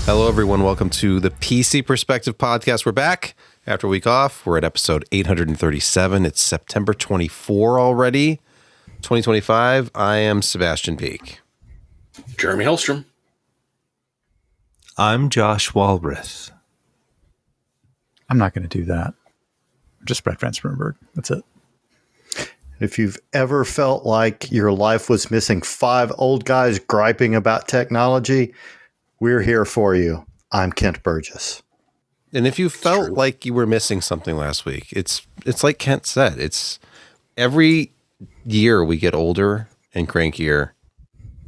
Hello, everyone. Welcome to the PC Perspective Podcast. We're back after a week off. We're at episode 837. It's September 24 already, 2025. I am Sebastian Peak. Jeremy Hellstrom. I'm Josh Walrath. I'm not going to do that. Just Brett Franzenberg. That's it. If you've ever felt like your life was missing 5 old guys griping about technology, we're here for you. I'm Kent Burgess. And if you felt like you were missing something last week, it's like Kent said. It's every year we get older and crankier,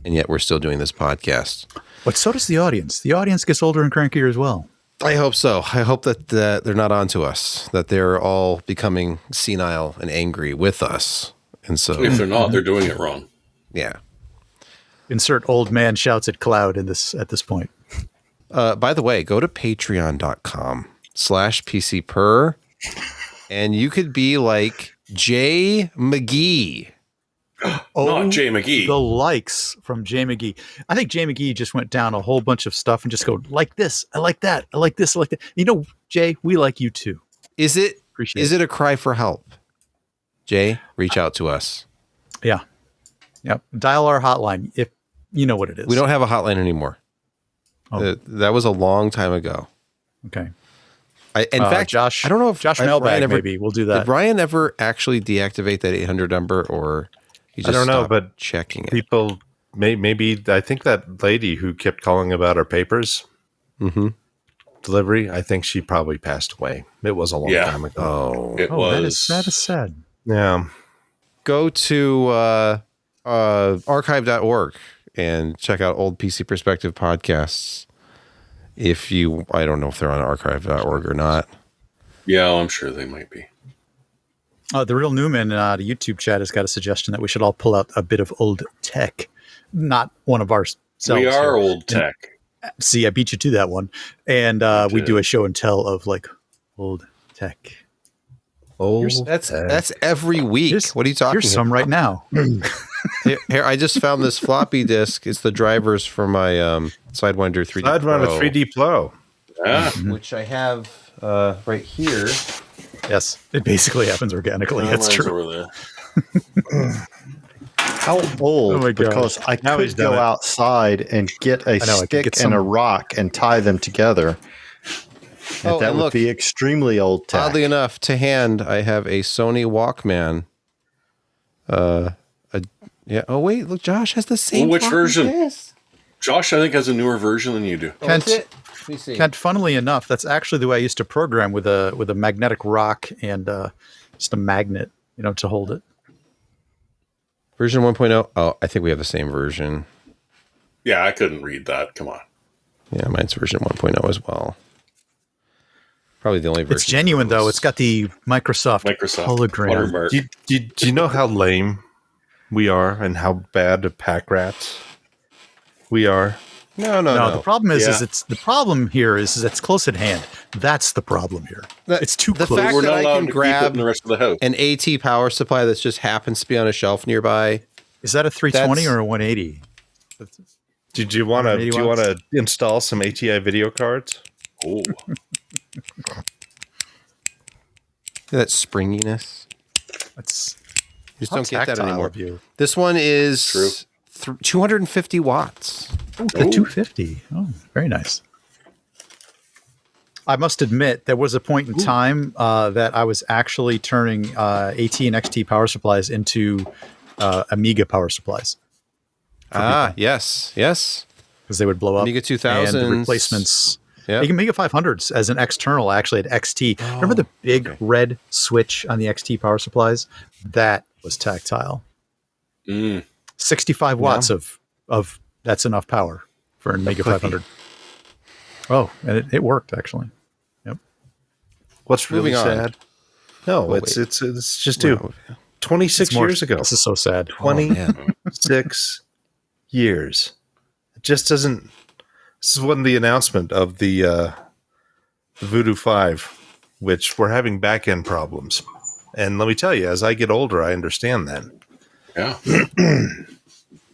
and yet we're still doing this podcast. But so does the audience. The audience gets older and crankier as well. I hope so. I hope that they're not onto us, that they're all becoming senile and angry with us. And so, if they're not, they're doing it wrong. Yeah. Insert old man shouts at cloud at this point. By the way, go to patreon.com/PCPer, and you could be like Jay McGee. Not Jay McGee. The likes from Jay McGee. I think Jay McGee just went down a whole bunch of stuff and just go, like this, I like that, I like this, I like that. You know, Jay, we like you too. Is it a cry for help? Jay, reach out to us. Yeah. Yep. Dial our hotline if you know what it is. We don't have a hotline anymore. Oh. That was a long time ago. Okay. In fact, Josh, I don't know if Josh Mailbag, maybe we'll do that. Did Brian ever actually deactivate that 800 number, or he just I don't know, but checking it? People, maybe I think that lady who kept calling about our papers delivery, I think she probably passed away. It was a long time ago. It was. That is sad. Yeah. Go to archive.org and check out old PC Perspective podcasts. I don't know if they're on archive.org or not. Yeah, I'm sure they might be. The Real Newman, the YouTube chat, has got a suggestion that we should all pull out a bit of old tech. Not one of ourselves. We are here. old tech. See, I beat you to that one. And we do a show and tell of like old tech. That's every week. What are you talking about? Here's some right now. Here, I just found this floppy disk. It's the drivers for my Sidewinder 3D Sidewinder Pro, 3D Pro. Yeah. which I have right here. Yes, it basically happens organically. That's Mine's true. over there. How old? Oh my gosh. Because I Now he's could go done it. outside and get a stick and a rock and tie them together. And that would be extremely old tech. Oddly enough, to hand, I have a Sony Walkman. Yeah. Oh wait, look, Josh has the same. Which version? Disk. Josh, I think, has a newer version than you do. Kent, Let me see. Kent, funnily enough, that's actually the way I used to program with a magnetic rock and just a magnet, to hold it. Version 1.0. Oh, I think we have the same version. Yeah, I couldn't read that. Come on. Yeah, mine's version 1.0 as well. Probably the only version. It's genuine though. It's got the Microsoft hologram. watermark. Do you know how lame we are and how bad a pack rats we are? No. The problem is Yeah. the problem here is it's close at hand. That's the problem here. It's too the close. fact We're that not I allowed can to keep it grab in the rest of the house. an AT power supply that just happens to be on a shelf nearby. Is that a 320 That's- or a 180? Did you want to? 180 Do you want watts? to install some ATI video cards? Oh, That springiness. That's You just don't get that tactile anymore. of you. This one is True. 250 watts. The 250. Oh, very nice. I must admit, there was a point in time that I was actually turning AT and XT power supplies into Amiga power supplies. Yes. Because they would blow up. Amiga 2000s. And the replacements. Yeah. Amiga 500s as an external, I actually had XT. Remember the big red switch on the XT power supplies? That was tactile. 65 watts of that's enough power for an Amiga 500. Oh, and it worked actually. Yep. What's really Moving on. sad? No, it's just 26 years ago. This is so sad. 26 years. It just doesn't. This is when the announcement of the Voodoo 5, which we're having back-end problems. And let me tell you, as I get older, I understand that. yeah.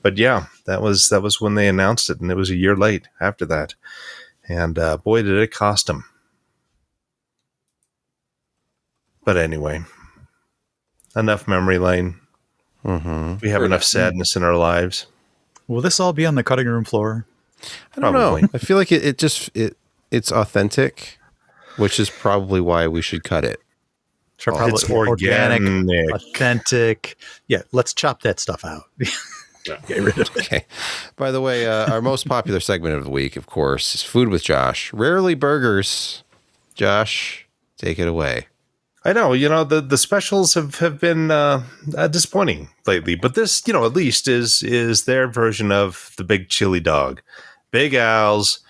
But yeah, that was when they announced it, and it was a year late after that. And boy, did it cost them. But anyway, enough memory lane. Mm-hmm. We have enough sadness in our lives. Will this all be on the cutting room floor? I don't know. Probably. I feel like it's authentic, which is probably why we should cut it. Probably It's organic. authentic. Yeah, let's chop that stuff out. Get rid of it. Okay. By the way, our most popular segment of the week, of course, is Food with Josh. Rarely burgers. Josh, take it away. I know, the specials have been disappointing lately, but this, at least is their version of the big chili dog. Big Al's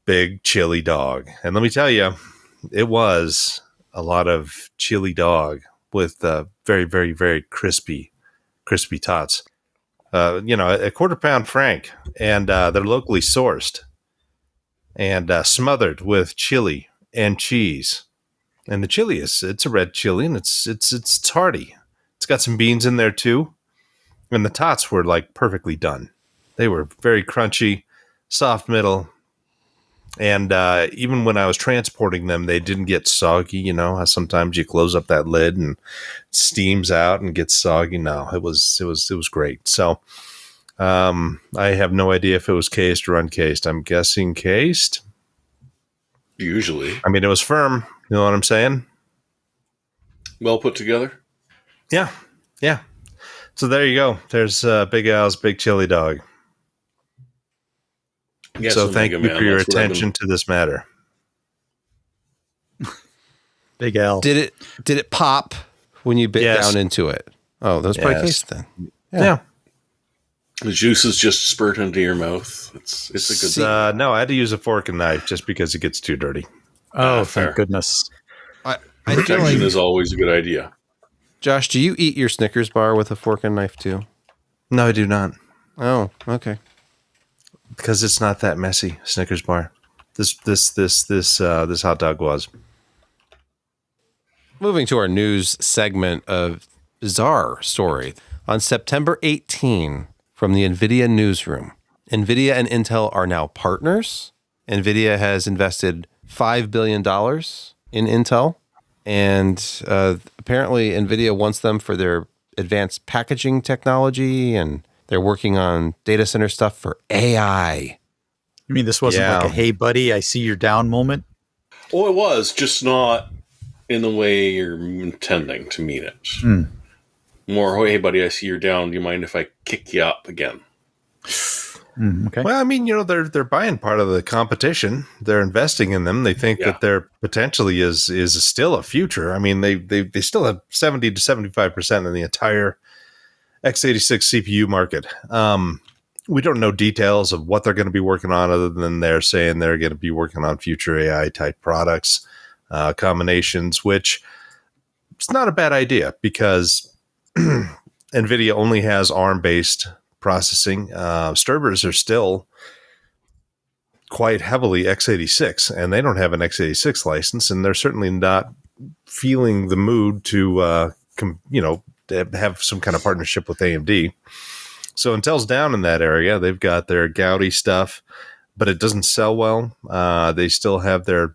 big chili dog. And let me tell you, it was a lot of chili dog with very, very, very crispy tots. A quarter pound frank, and they're locally sourced and smothered with chili and cheese. And the chili it's a red chili, and it's hearty. It's got some beans in there too. And the tots were like perfectly done. They were very crunchy, soft middle. And even when I was transporting them, they didn't get soggy. How sometimes you close up that lid and it steams out and gets soggy. No, it was great. So I have no idea if it was cased or uncased. I'm guessing cased. Usually. I mean, it was firm. You know what I'm saying? Well put together. Yeah. So there you go. There's Big Al's big chili dog. Yes, So thank Omega you Man, for your that's what I've attention to this matter. Big Al. Did it pop when you bit Yes. down into it? Oh, that was probably Yes. cased then. Yeah. The juices just spurt into your mouth. It's a good thing. No, I had to use a fork and knife just because it gets too dirty. Oh, fair. thank goodness. I feel Protection like, is always a good idea. Josh, do you eat your Snickers bar with a fork and knife too? No, I do not. Oh, okay. Because it's not that messy. Snickers bar. This hot dog was. Moving to our news segment of bizarre story. On September 18, from the NVIDIA newsroom, NVIDIA and Intel are now partners. NVIDIA has invested $5 billion in Intel. And apparently NVIDIA wants them for their advanced packaging technology, and they're working on data center stuff for AI. You mean this wasn't like a hey buddy, I see you're down moment? Oh, it was, just not in the way you're intending to mean it. More, hey buddy, I see you're down. Do you mind if I kick you up again? Okay. Well, I mean, they're buying part of the competition. They're investing in them. They think that there potentially is still a future. I mean, they still have 70 to 75% of the entire x86 CPU market. We don't know details of what they're going to be working on, other than they're saying they're going to be working on future AI type products, combinations, which it's not a bad idea because NVIDIA only has ARM based processing. Sturbers are still quite heavily x86, and they don't have an x86 license, and they're certainly not feeling the mood to have some kind of partnership with AMD. So Intel's down in that area. They've got their Gaudi stuff, but it doesn't sell well. They still have their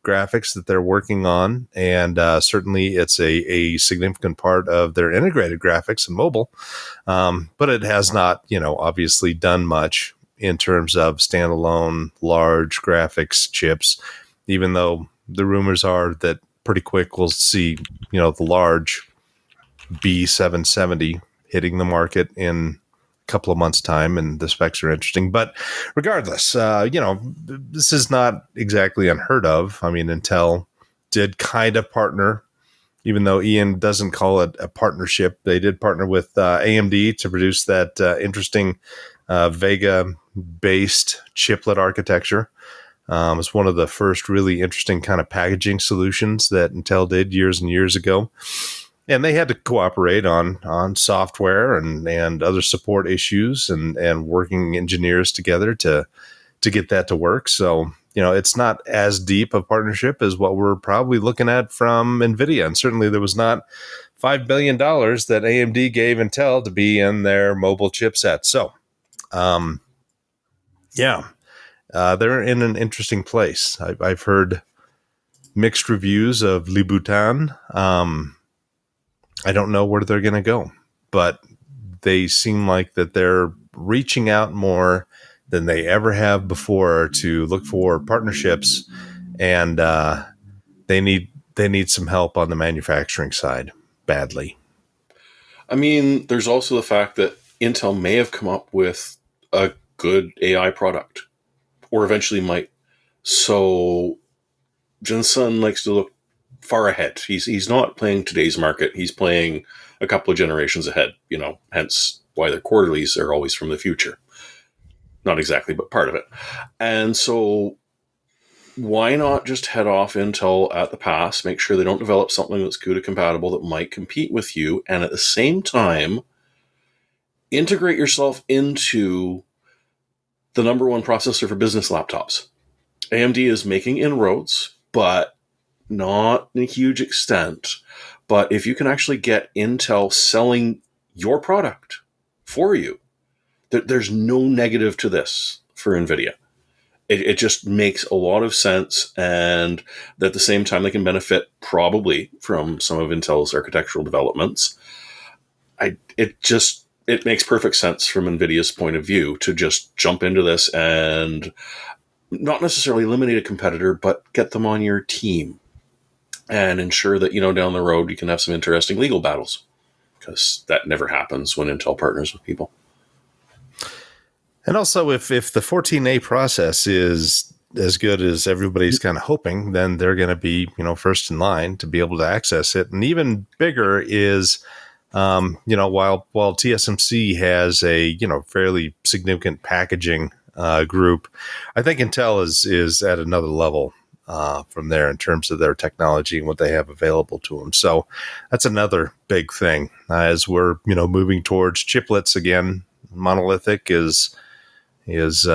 graphics that they're working on, and certainly it's a significant part of their integrated graphics and mobile. But it has not, obviously done much in terms of standalone large graphics chips, even though the rumors are that pretty quick we'll see, the large B770 hitting the market in couple of months' time, and the specs are interesting. But regardless, this is not exactly unheard of. I mean, Intel did kind of partner, even though Ian doesn't call it a partnership. They did partner with AMD to produce that interesting Vega-based chiplet architecture. It's one of the first really interesting kind of packaging solutions that Intel did years and years ago. And they had to cooperate on software and other support issues and working engineers together to get that to work. So, it's not as deep a partnership as what we're probably looking at from NVIDIA. And certainly there was not $5 billion that AMD gave Intel to be in their mobile chipset. So, they're in an interesting place. I've heard mixed reviews of Louboutin. I don't know where they're going to go, but they seem like that they're reaching out more than they ever have before to look for partnerships, and they need some help on the manufacturing side badly. I mean, there's also the fact that Intel may have come up with a good AI product, or eventually might. So Jensen likes to look far ahead. He's not playing today's market. He's playing a couple of generations ahead, hence why their quarterlies are always from the future. Not exactly, but part of it. And so why not just head off Intel at the pass, make sure they don't develop something that's CUDA compatible that might compete with you, and at the same time, integrate yourself into the number one processor for business laptops. AMD is making inroads, but not in a huge extent. But if you can actually get Intel selling your product for you, there's no negative to this for NVIDIA. It just makes a lot of sense, and at the same time, they can benefit probably from some of Intel's architectural developments. It makes perfect sense from NVIDIA's point of view to just jump into this and not necessarily eliminate a competitor, but get them on your team and ensure that, down the road you can have some interesting legal battles, because that never happens when Intel partners with people. And also, if the 14A process is as good as everybody's kind of hoping, then they're going to be, first in line to be able to access it. And even bigger is, while TSMC has a, fairly significant packaging group, I think Intel is at another level from there in terms of their technology and what they have available to them. So that's another big thing as we're, moving towards chiplets again. Monolithic is it's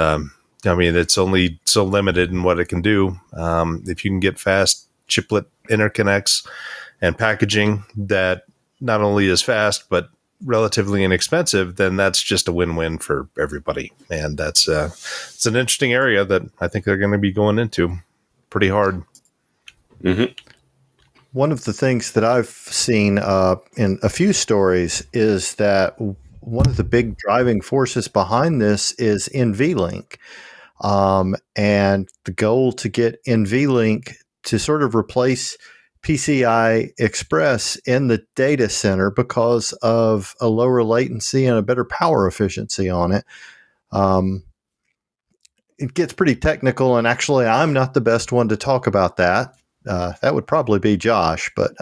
only so limited in what it can do. If you can get fast chiplet interconnects and packaging that not only is fast, but relatively inexpensive, then that's just a win-win for everybody. And that's it's an interesting area that I think they're going to be going into pretty hard. Mm-hmm. One of the things that I've seen in a few stories is that one of the big driving forces behind this is NVLink. And the goal to get NVLink to sort of replace PCI Express in the data center because of a lower latency and a better power efficiency on it. It gets pretty technical, and actually I'm not the best one to talk about that. That would probably be Josh, but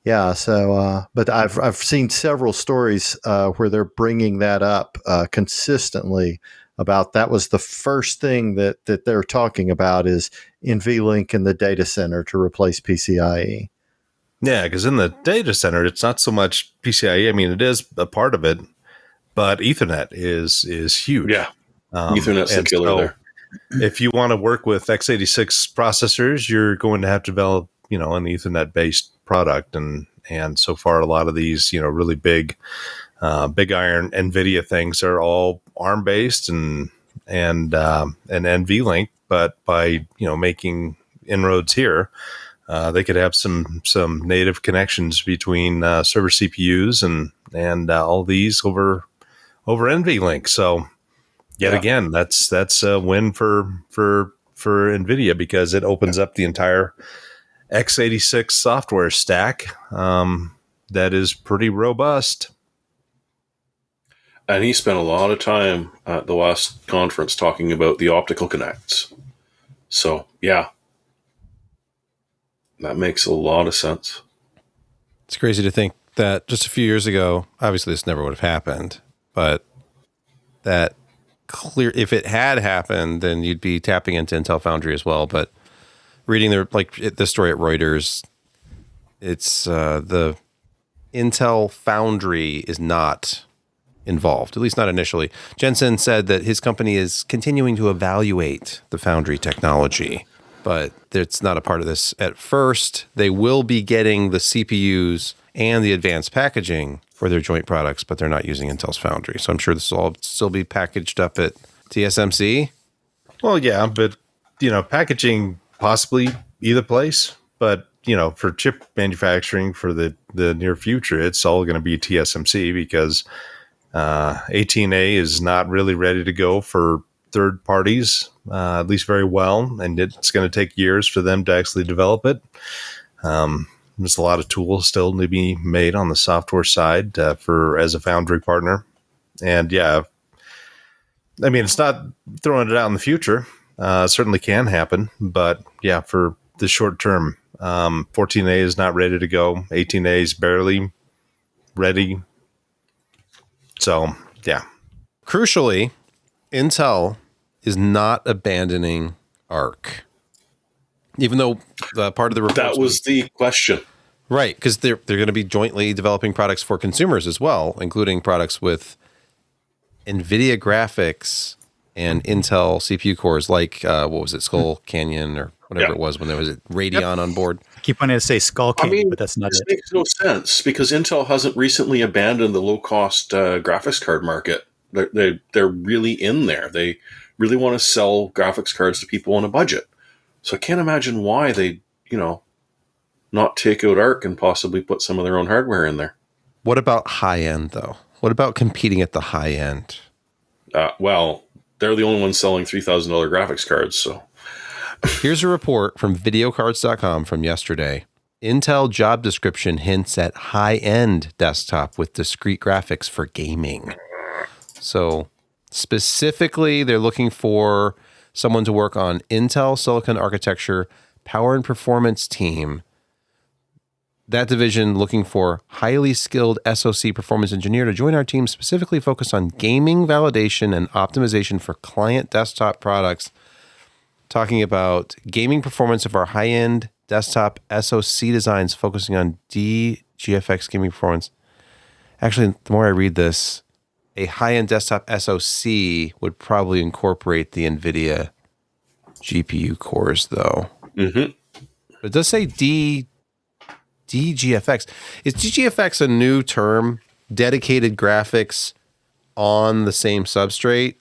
yeah. So, but I've seen several stories where they're bringing that up consistently. About that was the first thing that they're talking about is NVLink in the data center to replace PCIe. Yeah, because in the data center, it's not so much PCIe. I mean, it is a part of it, but Ethernet is huge. Yeah, Ethernet's the killer there. If you want to work with x86 processors, you're going to have to develop, an Ethernet-based product, and so far a lot of these, really big iron NVIDIA things are all ARM-based and NVLink, but by making inroads here, they could have some native connections between server CPUs and all these over NVLink. So yet again, that's a win for NVIDIA because it opens up the entire x86 software stack that is pretty robust. And he spent a lot of time at the last conference talking about the optical connects. So, yeah, that makes a lot of sense. It's crazy to think that just a few years ago, obviously this never would have happened, but that if it had happened, then you'd be tapping into Intel Foundry as well. But reading the story at Reuters, it's the Intel Foundry is not involved, at least not initially. Jensen said that his company is continuing to evaluate the Foundry technology, but it's not a part of this at first. They will be getting the CPUs and the advanced packaging for their joint products, but they're not using Intel's Foundry. So I'm sure this will all still be packaged up at TSMC. Well, yeah, but packaging possibly either place, but for chip manufacturing for the near future, it's all going to be TSMC because 18A is not really ready to go for third parties, at least very well, and it's going to take years for them to actually develop it. There's a lot of tools still to be made on the software side as a foundry partner, and yeah, I mean it's not throwing it out in the future. Certainly can happen, but yeah, for the short term, 14A is not ready to go. 18A is barely ready. So, yeah. Crucially, Intel is not abandoning ARC. Even though part of the report That was the question. Right, because they're going to be jointly developing products for consumers as well, including products with NVIDIA graphics and Intel CPU cores like, what was it, Skull Canyon or whatever it was when there was a Radeon on board. I keep wanting to say Skull Canyon, but that's not this it. makes no sense because Intel hasn't recently abandoned the low-cost graphics card market. They're really in there. They really want to sell graphics cards to people on a budget. So I can't imagine why they, not take out ARC and possibly put some of their own hardware in there. What about high end, though? What about competing at the high end? Well, they're the only ones selling $3,000 graphics cards, so... Here's a report from videocards.com from yesterday. Intel job description hints at high-end desktop with discrete graphics for gaming. So specifically, they're looking for someone to work on Intel Silicon Architecture Power and Performance team. That division looking for highly skilled SoC performance engineer to join our team specifically focused on gaming validation and optimization for client desktop products. Talking about gaming performance of our high-end desktop SoC designs focusing on DGFX gaming performance. Actually, the more I read this, a high-end desktop SoC would probably incorporate the NVIDIA GPU cores, though. Mm-hmm. But it does say DGFX. Is DGFX a new term? Dedicated graphics on the same substrate?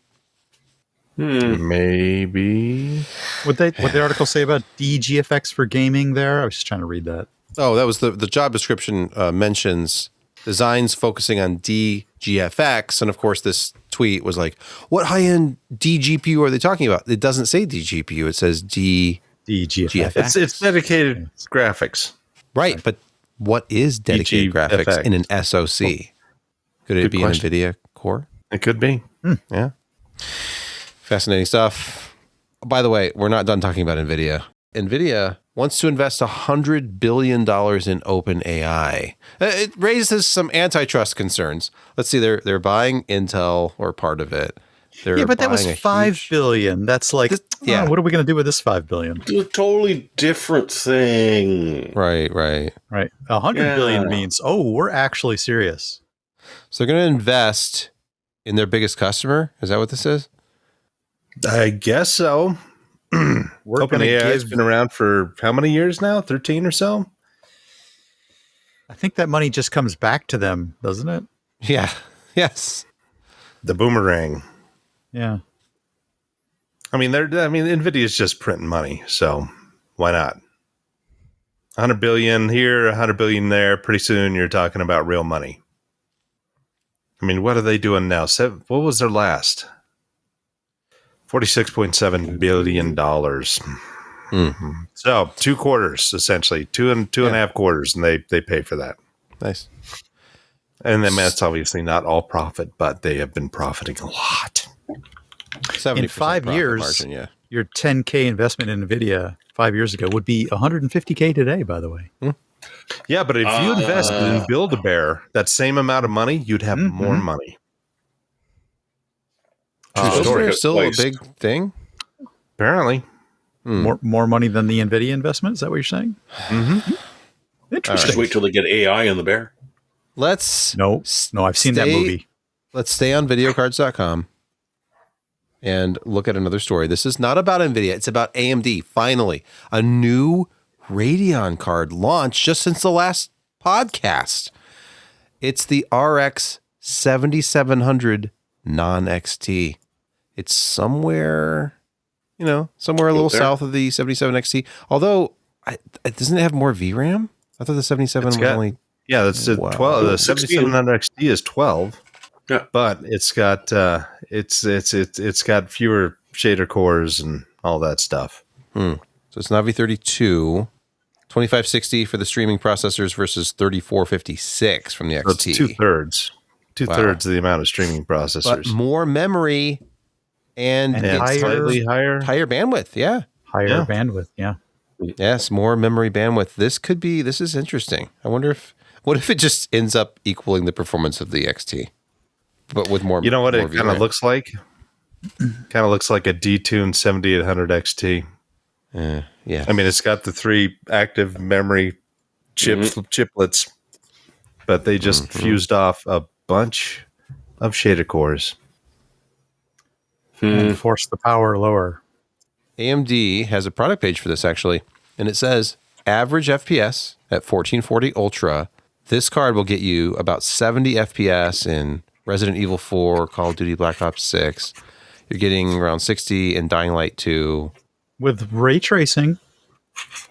Maybe. What the article say about DGFX for gaming there? I was just trying to read that. Oh, that was the job description mentions designs focusing on DGFX. And of course, this tweet was like, what high-end DGPU are they talking about? It doesn't say DGPU. It says DGFX. It's dedicated graphics. Right. But what is dedicated graphics in an SoC? Could it be an NVIDIA core? It could be. Yeah. Fascinating stuff. By the way, we're not done talking about NVIDIA. NVIDIA wants to invest $100 billion in OpenAI. It raises some antitrust concerns. Let's see, they're buying Intel or part of it. But that was $5 billion. That's like, what are we going to do with this $5 billion? It's a totally different thing. Right. $100 billion means, we're actually serious. So they're going to invest in their biggest customer. Is that what this is? I guess so. OpenAI has been around for how many years now? 13 or so? I think that money just comes back to them, doesn't it? Yeah. Yes. The boomerang. Yeah. I mean, NVIDIA's just printing money, so why not? 100 billion here, 100 billion there. Pretty soon you're talking about real money. I mean, what are they doing now? What was their last? $46.7 billion. Mm-hmm. So 2 quarters, essentially, two and a half quarters, and they pay for that. Nice. And then that's obviously not all profit, but they have been profiting a lot. In 5 years, margin, your $10K investment in NVIDIA 5 years ago would be $150K today, by the way. Yeah, but if you invested in Build-A-Bear, that same amount of money, you'd have more money. Is still a big thing? Apparently. More money than the NVIDIA investment? Is that what you're saying? Mm-hmm. Interesting. Just wait till they get AI in the bear. No, I've seen that movie. Let's stay on videocards.com and look at another story. This is not about NVIDIA. It's about AMD. Finally, a new Radeon card launched just since the last podcast. It's the RX 7700 non-XT. It's somewhere You know, somewhere a little there. south of the 77 XT. Although, doesn't it have more VRAM? I thought the 77 was only... Yeah, that's the 12. The 7700 XT is 12. Yeah, but it's got it's got fewer shader cores and all that stuff. So it's Navi 32, 2560 for the streaming processors versus 3456 from the XT. So it's two-thirds of the amount of streaming processors. But more memory and slightly higher bandwidth. Yeah. Higher bandwidth. Yeah. Yes, more memory bandwidth. This is interesting. I wonder what if it just ends up equaling the performance of the XT, but with more. You know what more it kind of looks like? Kind of looks like a detuned 7800 XT. Yeah. I mean, it's got the 3 active memory chiplets, but they just fused off a bunch of shader cores. And force the power lower. AMD has a product page for this actually, and it says average FPS at 1440 Ultra. This card will get you about 70 FPS in Resident Evil 4, Call of Duty Black Ops 6. You're getting around 60 in Dying Light 2. With ray tracing.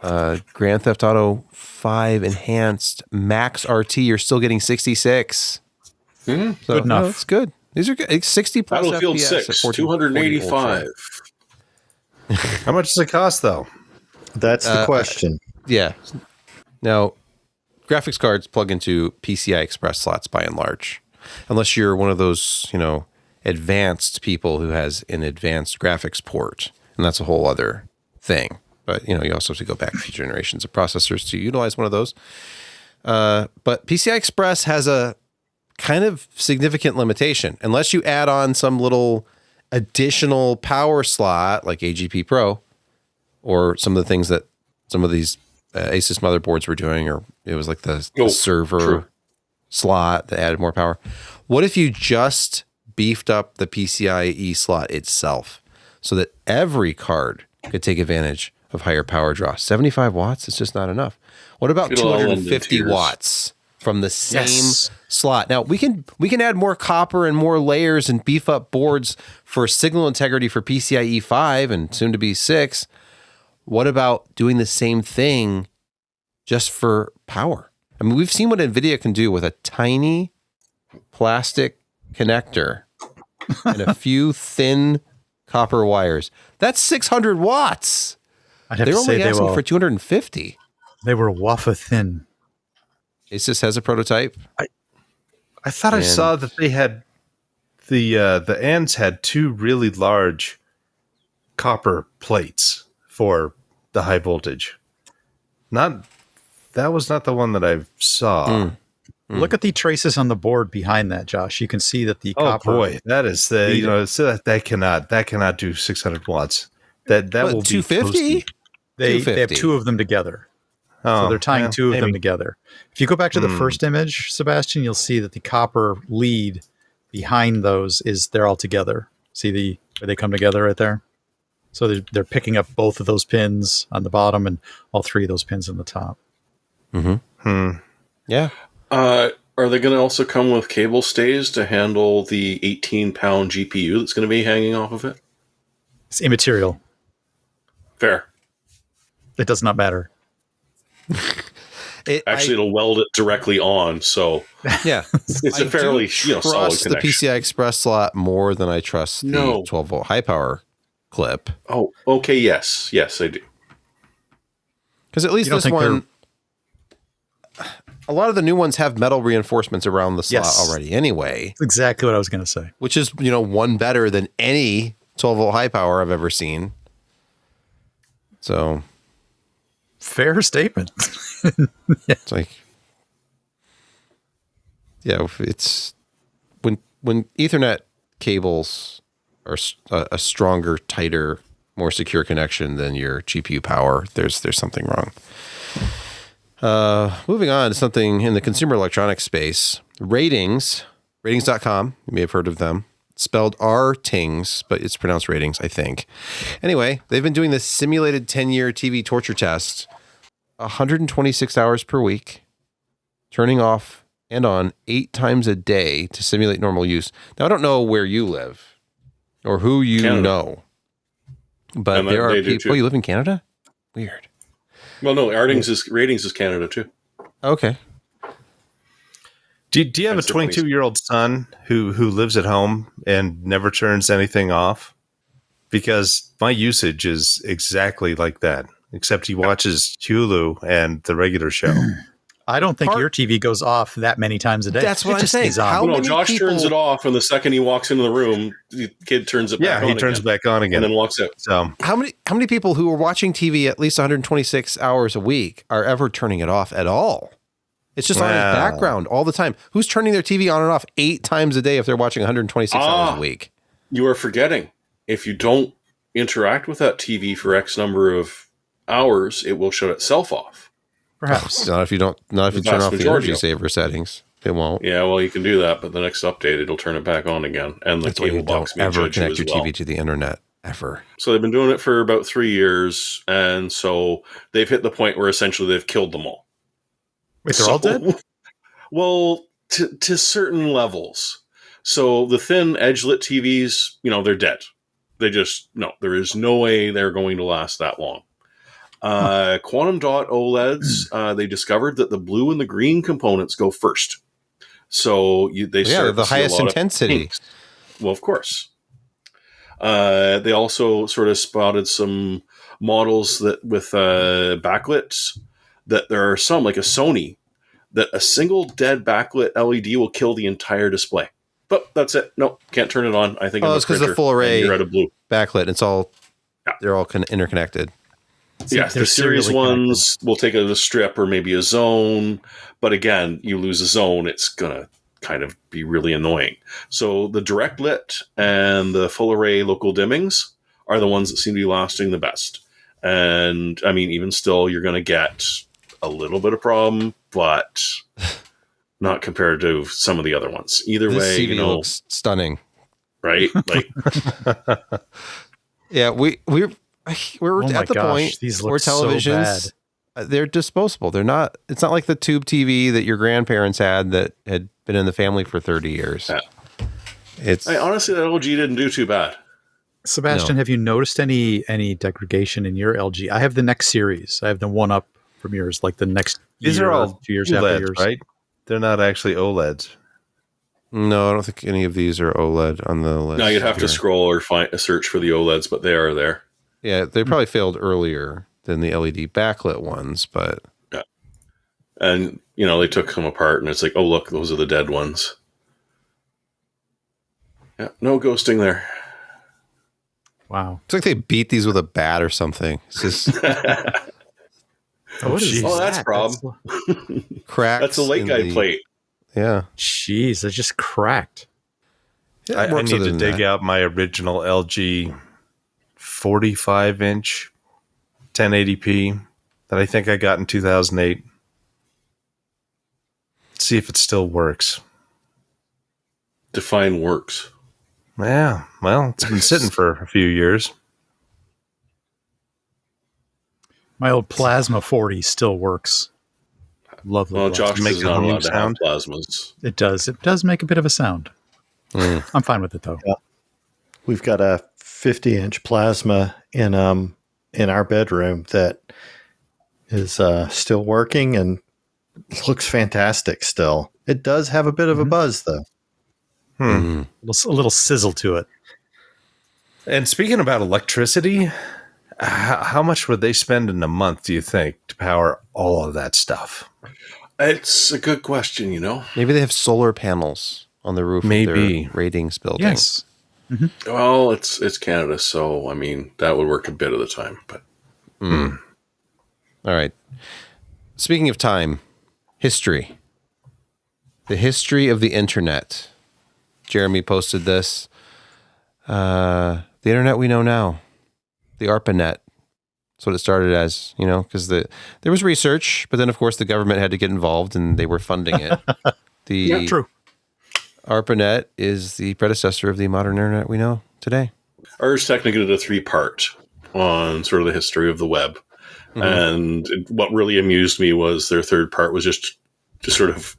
Grand Theft Auto 5 Enhanced Max RT, you're still getting 66. So, Good enough. It's good. These are good. 60 plus Battlefield FPS 6, at 285. How much does it cost, though? That's the question. Yeah. Now, graphics cards plug into PCI Express slots by and large, unless you're one of those, advanced people who has an advanced graphics port, and that's a whole other thing. But you also have to go back a few generations of processors to utilize one of those. But PCI Express has a kind of significant limitation, unless you add on some little additional power slot like AGP Pro, or some of the things that some of these Asus motherboards were doing, or it was like the server slot that added more power. What if you just beefed up the PCIe slot itself so that every card could take advantage of higher power draw? 75 watts is just not enough. What about 250 watts from the same slot? Now we can add more copper and more layers and beef up boards for signal integrity for PCIe 5 and soon to be 6. What about doing the same thing just for power? I mean, we've seen what NVIDIA can do with a tiny plastic connector and a few thin copper wires. That's 600 watts. They're only asking for 250. They were wafer thin. Asus has a prototype. I thought I saw that they had the ends had 2 really large copper plates for the high voltage. That was not the one that I saw. Look at the traces on the board behind that, Josh. You can see that the copper. Oh boy, that is that cannot do 600 watts. That will be 250. They have 2 of them together. So they're tying 2 of them together. If you go back to the first image, Sebastian, you'll see that the copper lead behind those they're all together. See where they come together right there? So they're picking up both of those pins on the bottom and all 3 of those pins on the top. Yeah. Are they going to also come with cable stays to handle the 18-pound GPU that's going to be hanging off of it? It's immaterial. Fair. It does not matter. It'll weld it directly on, so yeah, it's a fairly solid trust connection. the PCI Express slot more than I trust the 12-volt high power clip. Oh, okay, yes, I do. Because at least this one, a lot of the new ones have metal reinforcements around the slot already anyway. That's exactly what I was going to say. Which is, one better than any 12-volt high power I've ever seen. So... fair statement. It's like... Yeah, it's... When Ethernet cables are a stronger, tighter, more secure connection than your GPU power, there's something wrong. Moving on to something in the consumer electronics space. Ratings.com. You may have heard of them. It's spelled RTINGS, but it's pronounced ratings, I think. Anyway, they've been doing this simulated 10-year TV torture test, 126 hours per week, turning off and on 8 times a day to simulate normal use. Now, I don't know where you live or who you know, But there are people. You live in Canada? Weird. Well, no, ratings is Canada too. Okay. Do you have a 22-year-old son who lives at home and never turns anything off? Because my usage is exactly like that, except he watches Hulu and the regular show. I don't think your TV goes off that many times a day. That's what I'm saying. Josh turns it off, and the second he walks into the room, the kid turns it back on. Yeah, he turns it back on again. And then walks out. So how many people who are watching TV at least 126 hours a week are ever turning it off at all? It's just on in the background all the time. Who's turning their TV on and off 8 times a day if they're watching 126 hours a week? You are forgetting. If you don't interact with that TV for X number of hours, it will shut itself off. Perhaps. Not if you turn off the energy saver settings. It won't. Yeah, well, you can do that, but the next update, it'll turn it back on again. And the cable box may ever judge connect your as well. TV to the internet, ever. So they've been doing it for about 3 years, and so they've hit the point where essentially they've killed them all. Wait, they're all dead? Well, to certain levels. So the thin edge-lit TVs, they're dead. They just, there is no way they're going to last that long. Quantum dot OLEDs, they discovered that the blue and the green components go first. So they're the highest intensity. Well, of course. They also sort of spotted some models that with backlit, that there are some, like a Sony, that a single dead backlit LED will kill the entire display. But that's it. No, can't turn it on. I think it's because the full array you're out of blue backlit. It's all they're all interconnected. Yeah, the series ones will take a strip or maybe a zone, but again, you lose a zone, it's gonna kind of be really annoying. So the direct lit and the full array local dimmings are the ones that seem to be lasting the best. And I mean, even still, you're gonna get a little bit of problem, but not compared to some of the other ones. Either way, CV looks stunning, right? Like, yeah, we're at the point where televisions they're disposable. They're not. It's not like the tube TV that your grandparents had that had been in the family for 30 years. Yeah. Honestly, that LG didn't do too bad. Sebastian, have you noticed any degradation in your LG? I have the next series. I have the one up from yours, like the next. These are all 2 years OLED, after yours, right? They're not actually OLEDs. No, I don't think any of these are OLED on the list. No, you'd have to scroll or find a search for the OLEDs, but they are there. Yeah, they probably failed earlier than the LED backlit ones, but yeah. And they took them apart, and it's like, oh look, those are the dead ones. Yeah, no ghosting there. Wow, it's like they beat these with a bat or something. It's just that's a problem. Cracks. That's a late guy plate. Yeah. Jeez, they just cracked. I need to dig out my original LG 45-inch 1080p that I think I got in 2008. See if it still works. Define works. Yeah, well, it's been sitting for a few years. My old Plasma 40 still works. Lovely. Well, Josh makes is not allowed to have sound. plasmas. It does. It does make a bit of a sound. I'm fine with it though. Yeah. We've got a 50-inch plasma in our bedroom that is still working and looks fantastic still. It does have a bit of a buzz though. A little sizzle to it. And speaking about electricity, how much would they spend in a month, do you think, to power all of that stuff? It's a good question, Maybe they have solar panels on the roof of their ratings building. Yes. Mm-hmm. Well, it's Canada, so, I mean, that would work a bit of the time. But All right. Speaking of time, history. The history of the internet. Jeremy posted this. The internet we know now. The ARPANET. That's what it started as, because there was research, but then, of course, the government had to get involved, and they were funding it. Yeah, true. ARPANET is the predecessor of the modern internet we know today. Ours technically did a 3-part on sort of the history of the web. Mm-hmm. And what really amused me was their third part was just sort of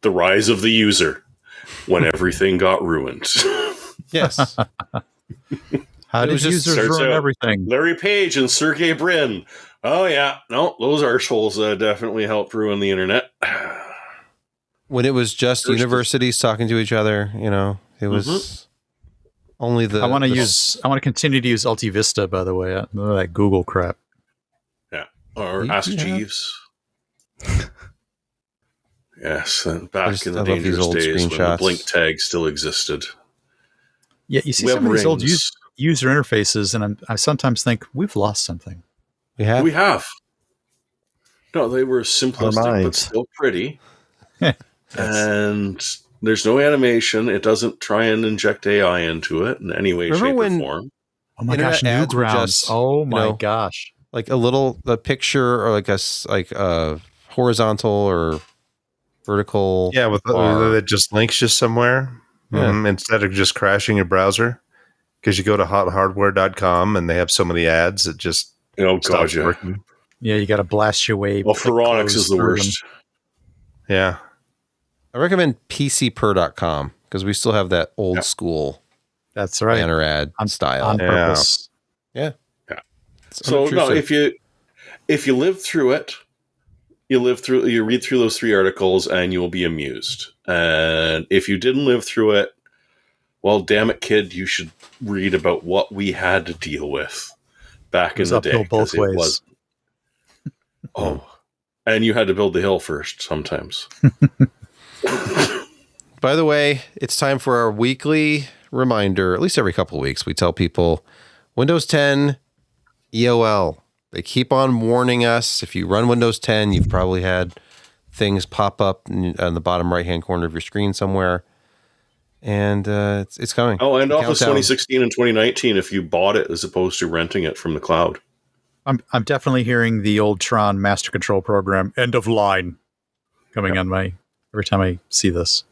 the rise of the user when everything got ruined. Yes. How did users ruin everything? Larry Page and Sergey Brin. Oh, yeah. No, those arseholes definitely helped ruin the internet. When it was just universities talking to each other, it was only the... I want to continue to use Altivista, by the way. None of that Google crap. Yeah. Or Ask Jeeves. Yes, and back in the dangerous days when the blink tag still existed. Yeah, you see some of these old user interfaces, and I sometimes think we've lost something. We have. No, they were simplistic, but still pretty. And there's no animation. It doesn't try and inject AI into it in any way, shape, or form. Oh my gosh, Newgrounds. Oh my gosh. Like a picture or like a horizontal or vertical. Yeah, with it just links you somewhere instead of just crashing your browser. Because you go to hothardware.com and they have so many ads that just stops working. Yeah, you got to blast your way. Well, Phoronix is the worst. Yeah. I recommend PCPer.com because we still have that old school. That's right. Banner ad style on purpose. Yeah. So if you live through it, you read through those 3 articles and you will be amused. And if you didn't live through it, well, damn it, kid, you should read about what we had to deal with back in the day. Both ways. And you had to build the hill first sometimes. By the way, it's time for our weekly reminder. At least every couple of weeks, we tell people Windows 10 EOL. They keep on warning us. If you run Windows 10, you've probably had things pop up on the bottom right-hand corner of your screen somewhere. And it's coming. Oh, and Office 2016 and 2019 if you bought it as opposed to renting it from the cloud. I'm definitely hearing the old Tron master control program end of line coming on every time I see this.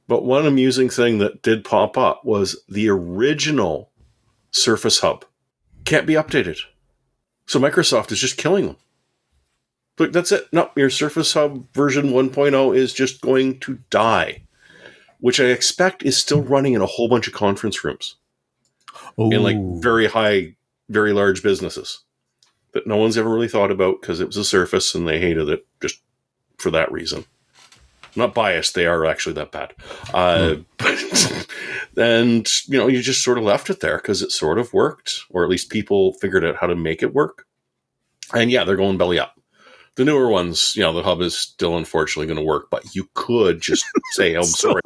But one amusing thing that did pop up was the original Surface Hub can't be updated. So Microsoft is just killing them. Look, that's it. No, your Surface Hub version 1.0 is just going to die, which I expect is still running in a whole bunch of conference rooms. Ooh. In like very high, very large businesses that no one's ever really thought about because it was a Surface and they hated it just for that reason. I'm not biased, they are actually that bad. And, you just sort of left it there because it sort of worked, or at least people figured out how to make it work. And yeah, they're going belly up. The newer ones, the hub is still unfortunately going to work, but you could just say, I'm sorry,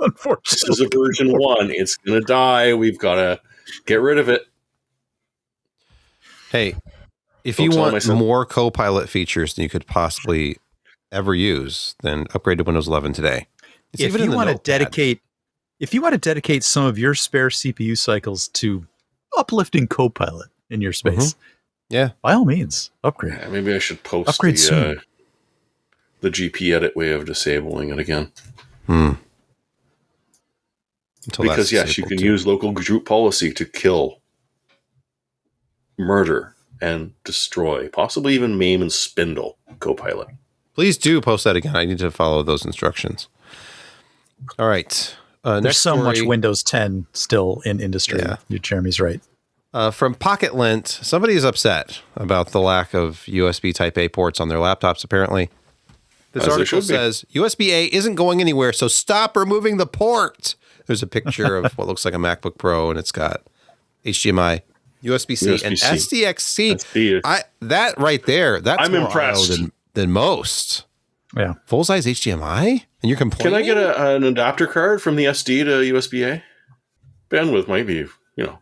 this is a version 1. It's going to die. We've got to get rid of it. Hey, if you want more Copilot features than you could possibly ever use, then upgrade to Windows 11 today. If you want to dedicate some of your spare CPU cycles to uplifting Copilot in your space, yeah, by all means, upgrade. Yeah, maybe I should post the GP edit way of disabling it again. Because yes, you can use local group policy to kill, murder, and destroy, possibly even maim and spindle Copilot. Please do post that again. I need to follow those instructions. All right. There's so much Windows 10 still in industry. Yeah. Jeremy's right. From Pocket Lint, somebody is upset about the lack of USB Type A ports on their laptops, apparently. This article says, USB-A isn't going anywhere, so stop removing the port. There's a picture of what looks like a MacBook Pro, and it's got HDMI, USB-C, and SDXC. That right there, that's I'm more impressed than most. Yeah. Full-size HDMI? And you're complaining? Can I get an adapter card from the SD to USB-A? Bandwidth might be,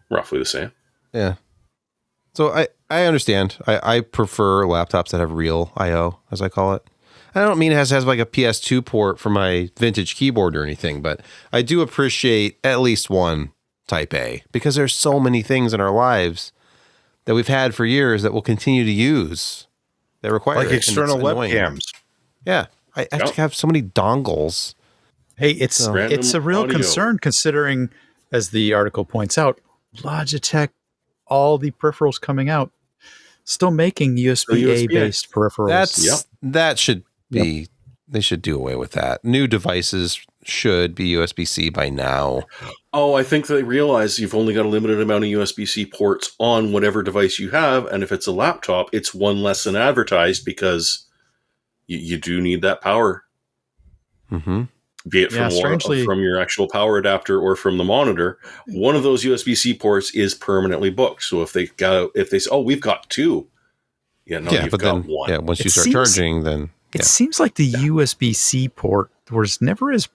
roughly the same. Yeah. So I understand. I prefer laptops that have real I/O, as I call it. I don't mean it has like a PS2 port for my vintage keyboard or anything, but I do appreciate at least one Type A because there's so many things in our lives that we've had for years that we'll continue to use that require like external webcams. Yeah. I have to have so many dongles. Hey, it's a real concern considering, as the article points out, Logitech, all the peripherals coming out, still making USB-A based peripherals. That should be, they should do away with that. New devices should be USB-C by now. Oh, I think they realize you've only got a limited amount of USB-C ports on whatever device you have, and if it's a laptop, it's one less than advertised because you do need that power. Mm-hmm. Be it from your actual power adapter or from the monitor. One of those USB-C ports is permanently booked. So if they say, "Oh, we've got two," you've got one. Yeah, once you start charging, then it seems like the USB-C port there was never as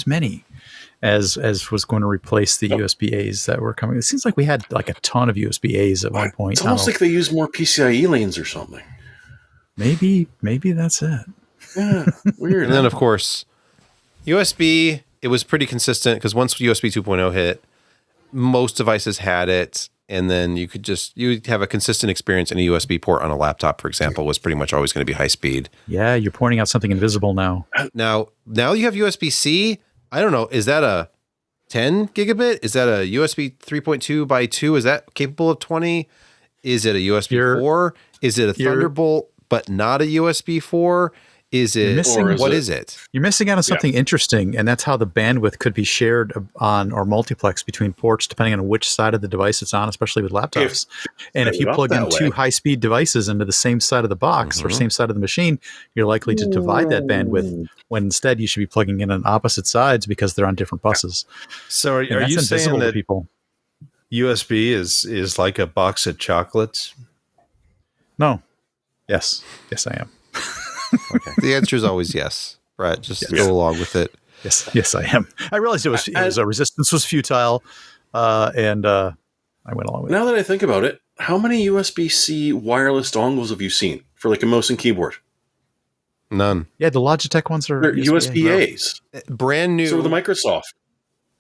many as was going to replace the USB-As that were coming. It seems like we had like a ton of USB-As at one point. It's almost like they use more PCIe lanes or something. Maybe that's it. Yeah, weird. And then of course, USB, it was pretty consistent because once USB 2.0 hit, most devices had it, and then you'd have a consistent experience in a USB port on a laptop, for example, was pretty much always going to be high speed. Yeah, you're pointing out something invisible now. Now you have USB-C. I don't know, is that a 10 gigabit? Is that a USB 3.2 by 2? Is that capable of 20? Is it a USB 4? Is it a Thunderbolt but not a USB 4? Is it? What is it? You're missing out on something interesting, and that's how the bandwidth could be shared on or multiplex between ports, depending on which side of the device it's on, especially with laptops. If you plug in two high-speed devices into the same side of the box or same side of the machine, you're likely to divide that bandwidth. When instead you should be plugging in on opposite sides because they're on different buses. So are you saying that people USB is like a box of chocolates? No. Yes, I am. Okay. The answer is always yes, Brett. Just go along with it. Yes, I am. I realized it was resistance was futile, and I went along with it. Now that I think about it, how many USB-C wireless dongles have you seen for like a mouse and keyboard? None. Yeah, the Logitech ones are USB-A's. Brand new. So the Microsoft.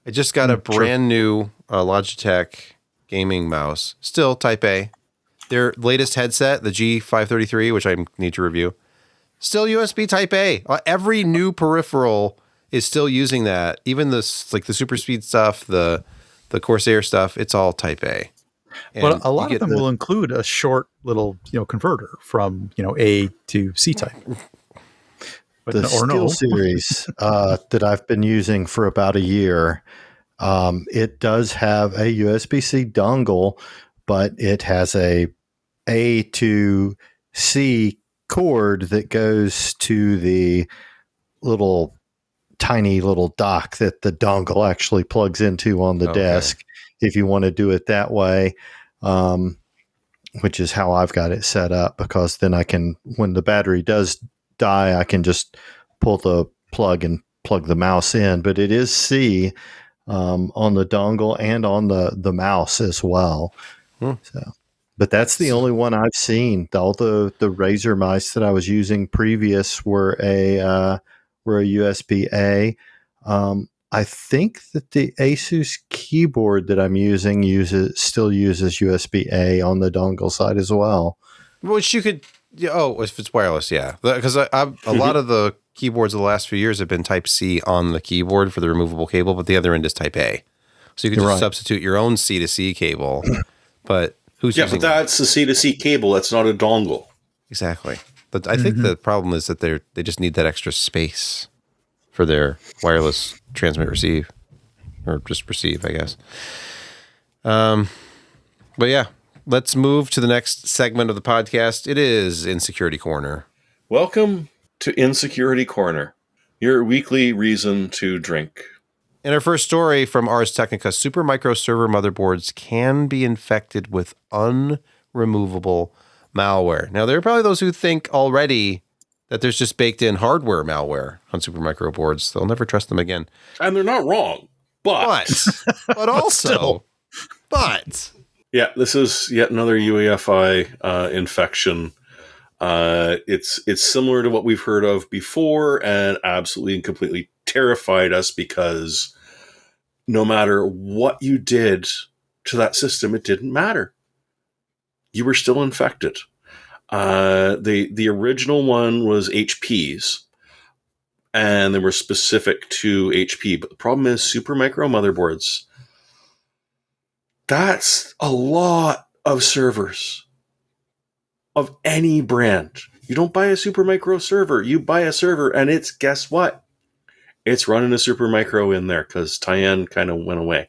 I just got a brand new Logitech gaming mouse. Still Type A. Their latest headset, the G533, which I need to review, still USB Type A. Every new peripheral is still using that. Even the super speed stuff, the Corsair stuff, it's all Type A. But a lot of them will include a short little converter from A to C type. But the Skill series that I've been using for about a year, it does have a USB-C dongle, but it has a to C cord that goes to the tiny little dock that the dongle actually plugs into on the desk if you want to do it that way, which is how I've got it set up, because then I can, when the battery does die, I can just pull the plug and plug the mouse in. But it is C on the dongle and on the mouse as well. So. But that's the only one I've seen. All the Razer mice that I was using previous were a USB-A. I think that the Asus keyboard that I'm using still uses USB-A on the dongle side as well. Which you could, if it's wireless, yeah. Because a lot of the keyboards of the last few years have been Type C on the keyboard for the removable cable, but the other end is Type A. So you can just substitute your own C to C cable, but but that's a C to C cable. That's not a dongle. Exactly. But I think the problem is that they just need that extra space for their wireless transmit receive, or just receive, I guess. But yeah, let's move to the next segment of the podcast. It is Insecurity Corner. Welcome to Insecurity Corner, your weekly reason to drink. In our first story from Ars Technica, Supermicro server motherboards can be infected with unremovable malware. Now, there are probably those who think already that there's just baked in hardware malware on Supermicro boards. They'll never trust them again. And they're not wrong, but also. Yeah, this is yet another UEFI infection. It's similar to what we've heard of before, and absolutely and completely terrified us, because no matter what you did to that system, it didn't matter. You were still infected. The original one was HP's, and they were specific to HP. But the problem is Supermicro motherboards. That's a lot of servers of any brand. You don't buy a Supermicro server. You buy a server, and it's, guess what? It's running a Supermicro in there because Tyann kind of went away.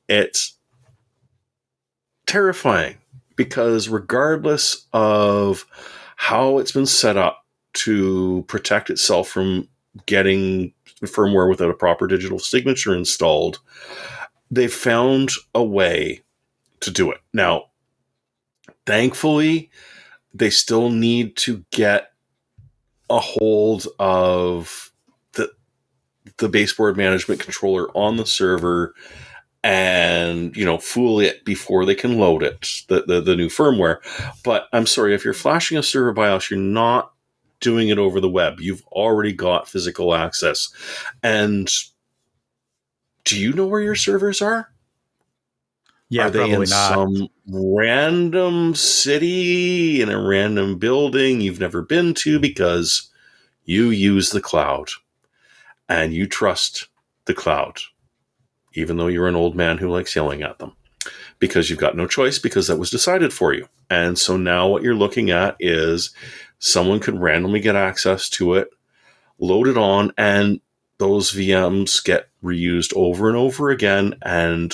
It's terrifying because regardless of how it's been set up to protect itself from getting firmware without a proper digital signature installed, they've found a way to do it. Now, thankfully, they still need to get a hold of the baseboard management controller on the server and, fool it before they can load it, the new firmware. But I'm sorry, if you're flashing a server BIOS, you're not doing it over the web. You've already got physical access. And do you know where your servers are? Yeah, are they in probably not. some random city in a random building you've never been to because you use the cloud and you trust the cloud, even though you're an old man who likes yelling at them, because you've got no choice because that was decided for you. And so now what you're looking at is someone could randomly get access to it, load it on, and those VMs get reused over and over again. And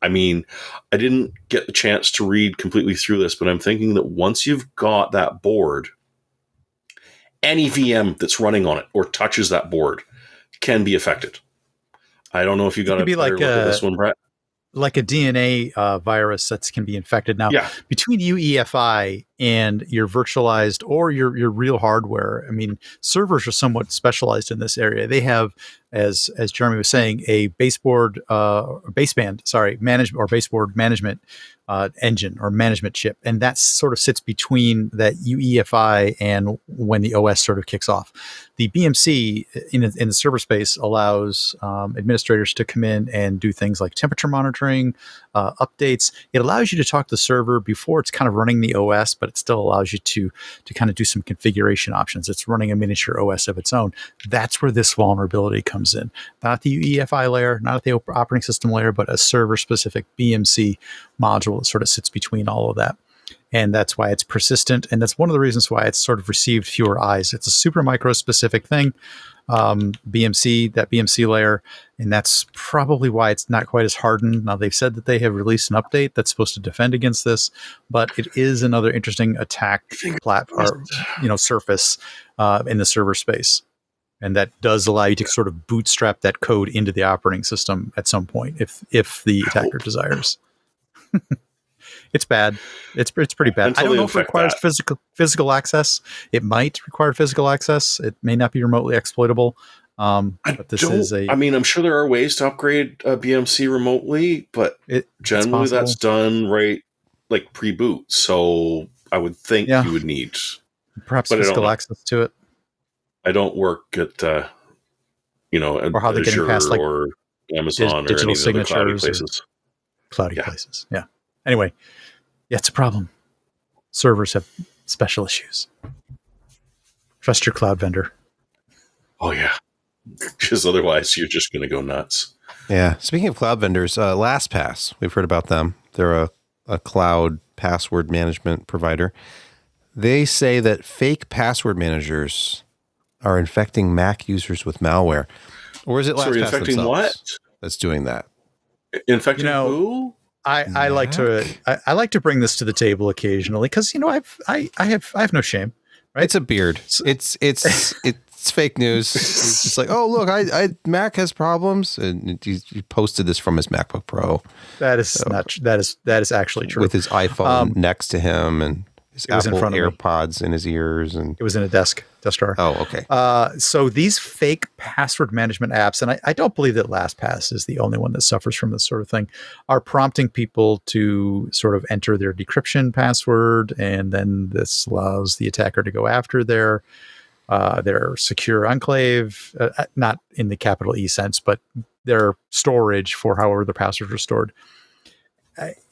I mean, I didn't get the chance to read completely through this, but I'm thinking that once you've got that board, any VM that's running on it or touches that board can be affected. I don't know if you got a better look at this one, Brett. Like a DNA virus that can be infected. Now, between UEFI and your virtualized or your real hardware, I mean, servers are somewhat specialized in this area. They have, as Jeremy was saying, a baseboard management engine or management chip, and that sort of sits between that UEFI and when the OS sort of kicks off. The BMC in the server space allows administrators to come in and do things like temperature monitoring, updates. It allows you to talk to the server before it's kind of running the OS, but it still allows you to kind of do some configuration options. It's running a miniature OS of its own. That's where this vulnerability comes in. Not the UEFI layer, not at the operating system layer, but a server-specific BMC module that sort of sits between all of that. And that's why it's persistent. And that's one of the reasons why it's sort of received fewer eyes. It's a Supermicro specific thing, BMC layer. And that's probably why it's not quite as hardened. Now, they've said that they have released an update that's supposed to defend against this, but it is another interesting attack platform, surface in the server space. And that does allow you to sort of bootstrap that code into the operating system at some point if the attacker desires. It's bad. It's pretty bad. I don't know if it requires physical access. It might require physical access. It may not be remotely exploitable. But this is I'm sure there are ways to upgrade a BMC remotely, but generally that's done right, like pre-boot. So I would think you would need perhaps physical access to it. I don't work at or how they're getting past like or Amazon digital or any signatures of the cloudy places. Cloudy places. Yeah. Anyway, it's a problem. Servers have special issues. Trust your cloud vendor. Oh yeah, because otherwise you're just going to go nuts. Yeah. Speaking of cloud vendors, LastPass, we've heard about them. They're a cloud password management provider. They say that fake password managers are infecting Mac users with malware. Or is it LastPass infecting what? That's doing that? Infecting who? I like to bring this to the table occasionally because I have no shame. Right? It's a beard. It's fake news. It's just like, oh look, Mac has problems, and he posted this from his MacBook Pro. That is actually true. With his iPhone next to him and his Apple in front of AirPods in his ears, and it was in a desk drawer. Oh, okay. So these fake password management apps, and I don't believe that LastPass is the only one that suffers from this sort of thing, are prompting people to sort of enter their decryption password, and then this allows the attacker to go after their secure enclave, not in the capital E sense, but their storage for however the passwords are stored.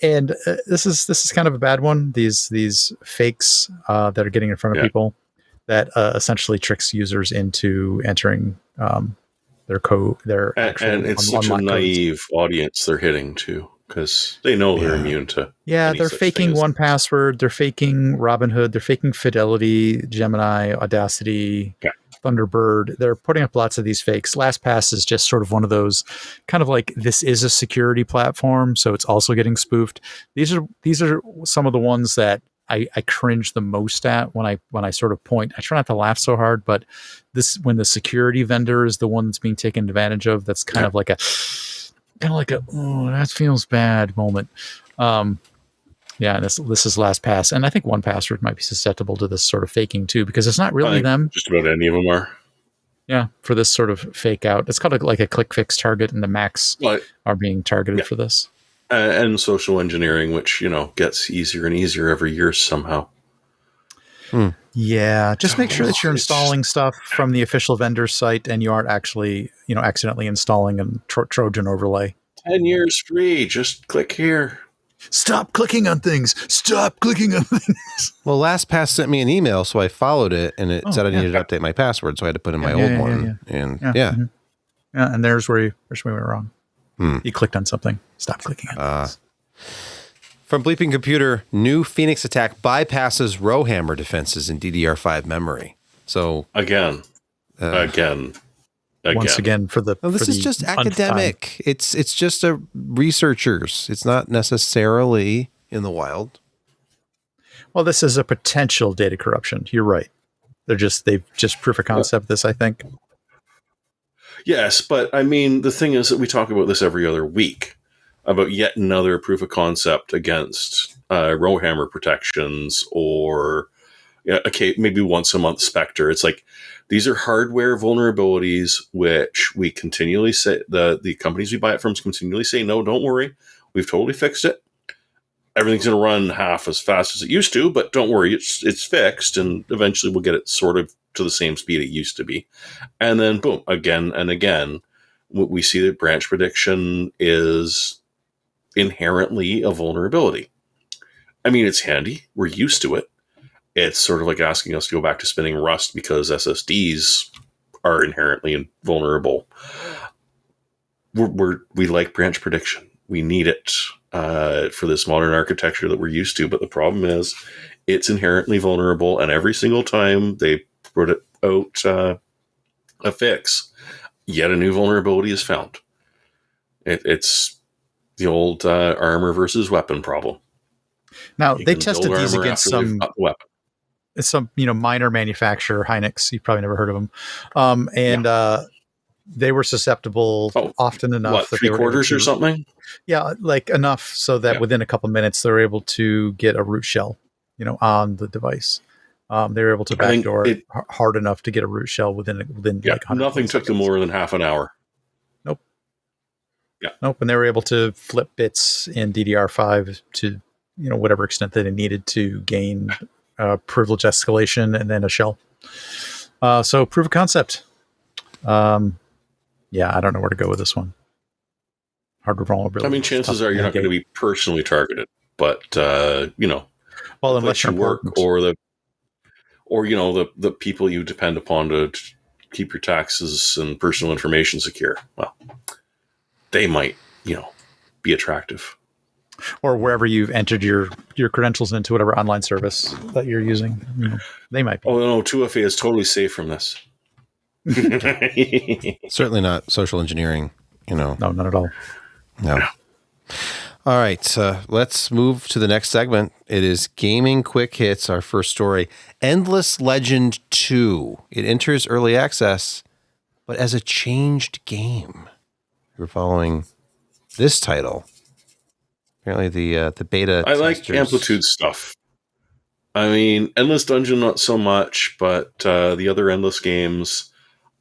And this is kind of a bad one. These fakes that are getting in front of people that essentially tricks users into entering their code. And it's such a naive audience they're hitting too, because they know they're immune to. Yeah, they're faking 1Password. They're faking Robinhood. They're faking Fidelity, Gemini, Audacity. Thunderbird. They're putting up lots of these fakes. LastPass is just sort of one of those kind of like, this is a security platform, so it's also getting spoofed. These are some of the ones that I cringe the most at when I sort of point. I try not to laugh so hard, but this, when the security vendor is the one that's being taken advantage of, that's kind of like a oh, that feels bad moment. Yeah, this is LastPass, and I think 1Password might be susceptible to this sort of faking too, because it's not really them. Just about any of them are. Yeah, for this sort of fake out. It's called like a click fix target, and the Macs are being targeted for this. And social engineering, which, gets easier and easier every year somehow. Yeah, just make sure that you're installing stuff from the official vendor site, and you aren't actually, accidentally installing a Trojan overlay. 10 years free. Just click here. Stop clicking on things. Stop clicking on things. Well, LastPass sent me an email, so I followed it, and it said I needed to update my password, so I had to put in my old one. And and there's where we went wrong. You clicked on something. Stop clicking on things. From Bleeping Computer, new Phoenix attack bypasses rowhammer defenses in DDR5 memory. So again. Once again for the. This is just academic. It's just researchers. It's not necessarily in the wild. Well, this is a potential data corruption. You're right. They've just proof of concept this, I think. Yes, but I mean, the thing is that we talk about this every other week, about yet another proof of concept against rowhammer protections, or maybe once a month Spectre. It's like, these are hardware vulnerabilities, which we continually say, the companies we buy it from continually say, no, don't worry, we've totally fixed it. Everything's going to run half as fast as it used to, but don't worry, it's fixed, and eventually we'll get it sort of to the same speed it used to be. And then boom, again and again, we see that branch prediction is inherently a vulnerability. I mean, it's handy. We're used to it. It's sort of like asking us to go back to spinning Rust because SSDs are inherently vulnerable. We like branch prediction. We need it for this modern architecture that we're used to. But the problem is it's inherently vulnerable. And every single time they put it out a fix, yet a new vulnerability is found. It's the old armor versus weapon problem. Now, they tested these against some minor manufacturer, Hynix. You've probably never heard of them. They were susceptible often enough. What, 3/4 or something? Yeah, like enough so that within a couple of minutes, they were able to get a root shell, on the device. They were able to backdoor it hard enough to get a root shell within like 100 nothing took them more than half an hour. Nope. Yeah. Nope. And they were able to flip bits in DDR5 to, whatever extent that they needed to gain privilege escalation and then a shell. So proof of concept. I don't know where to go with this one. Hardware vulnerability. I mean, chances are you're not going to be personally targeted, but well, unless you work or the people you depend upon to keep your taxes and personal information secure. Well, they might, be attractive. Or wherever you've entered your credentials into whatever online service that you're using, they might be. Oh no, 2FA is totally safe from this. Certainly not social engineering, No, not at all. No. All right, let's move to the next segment. It is Gaming Quick Hits, our first story. Endless Legend 2. It enters early access, but as a changed game. We're following this title. Apparently the beta I like Amplitude stuff. I mean, Endless Dungeon not so much, but the other Endless games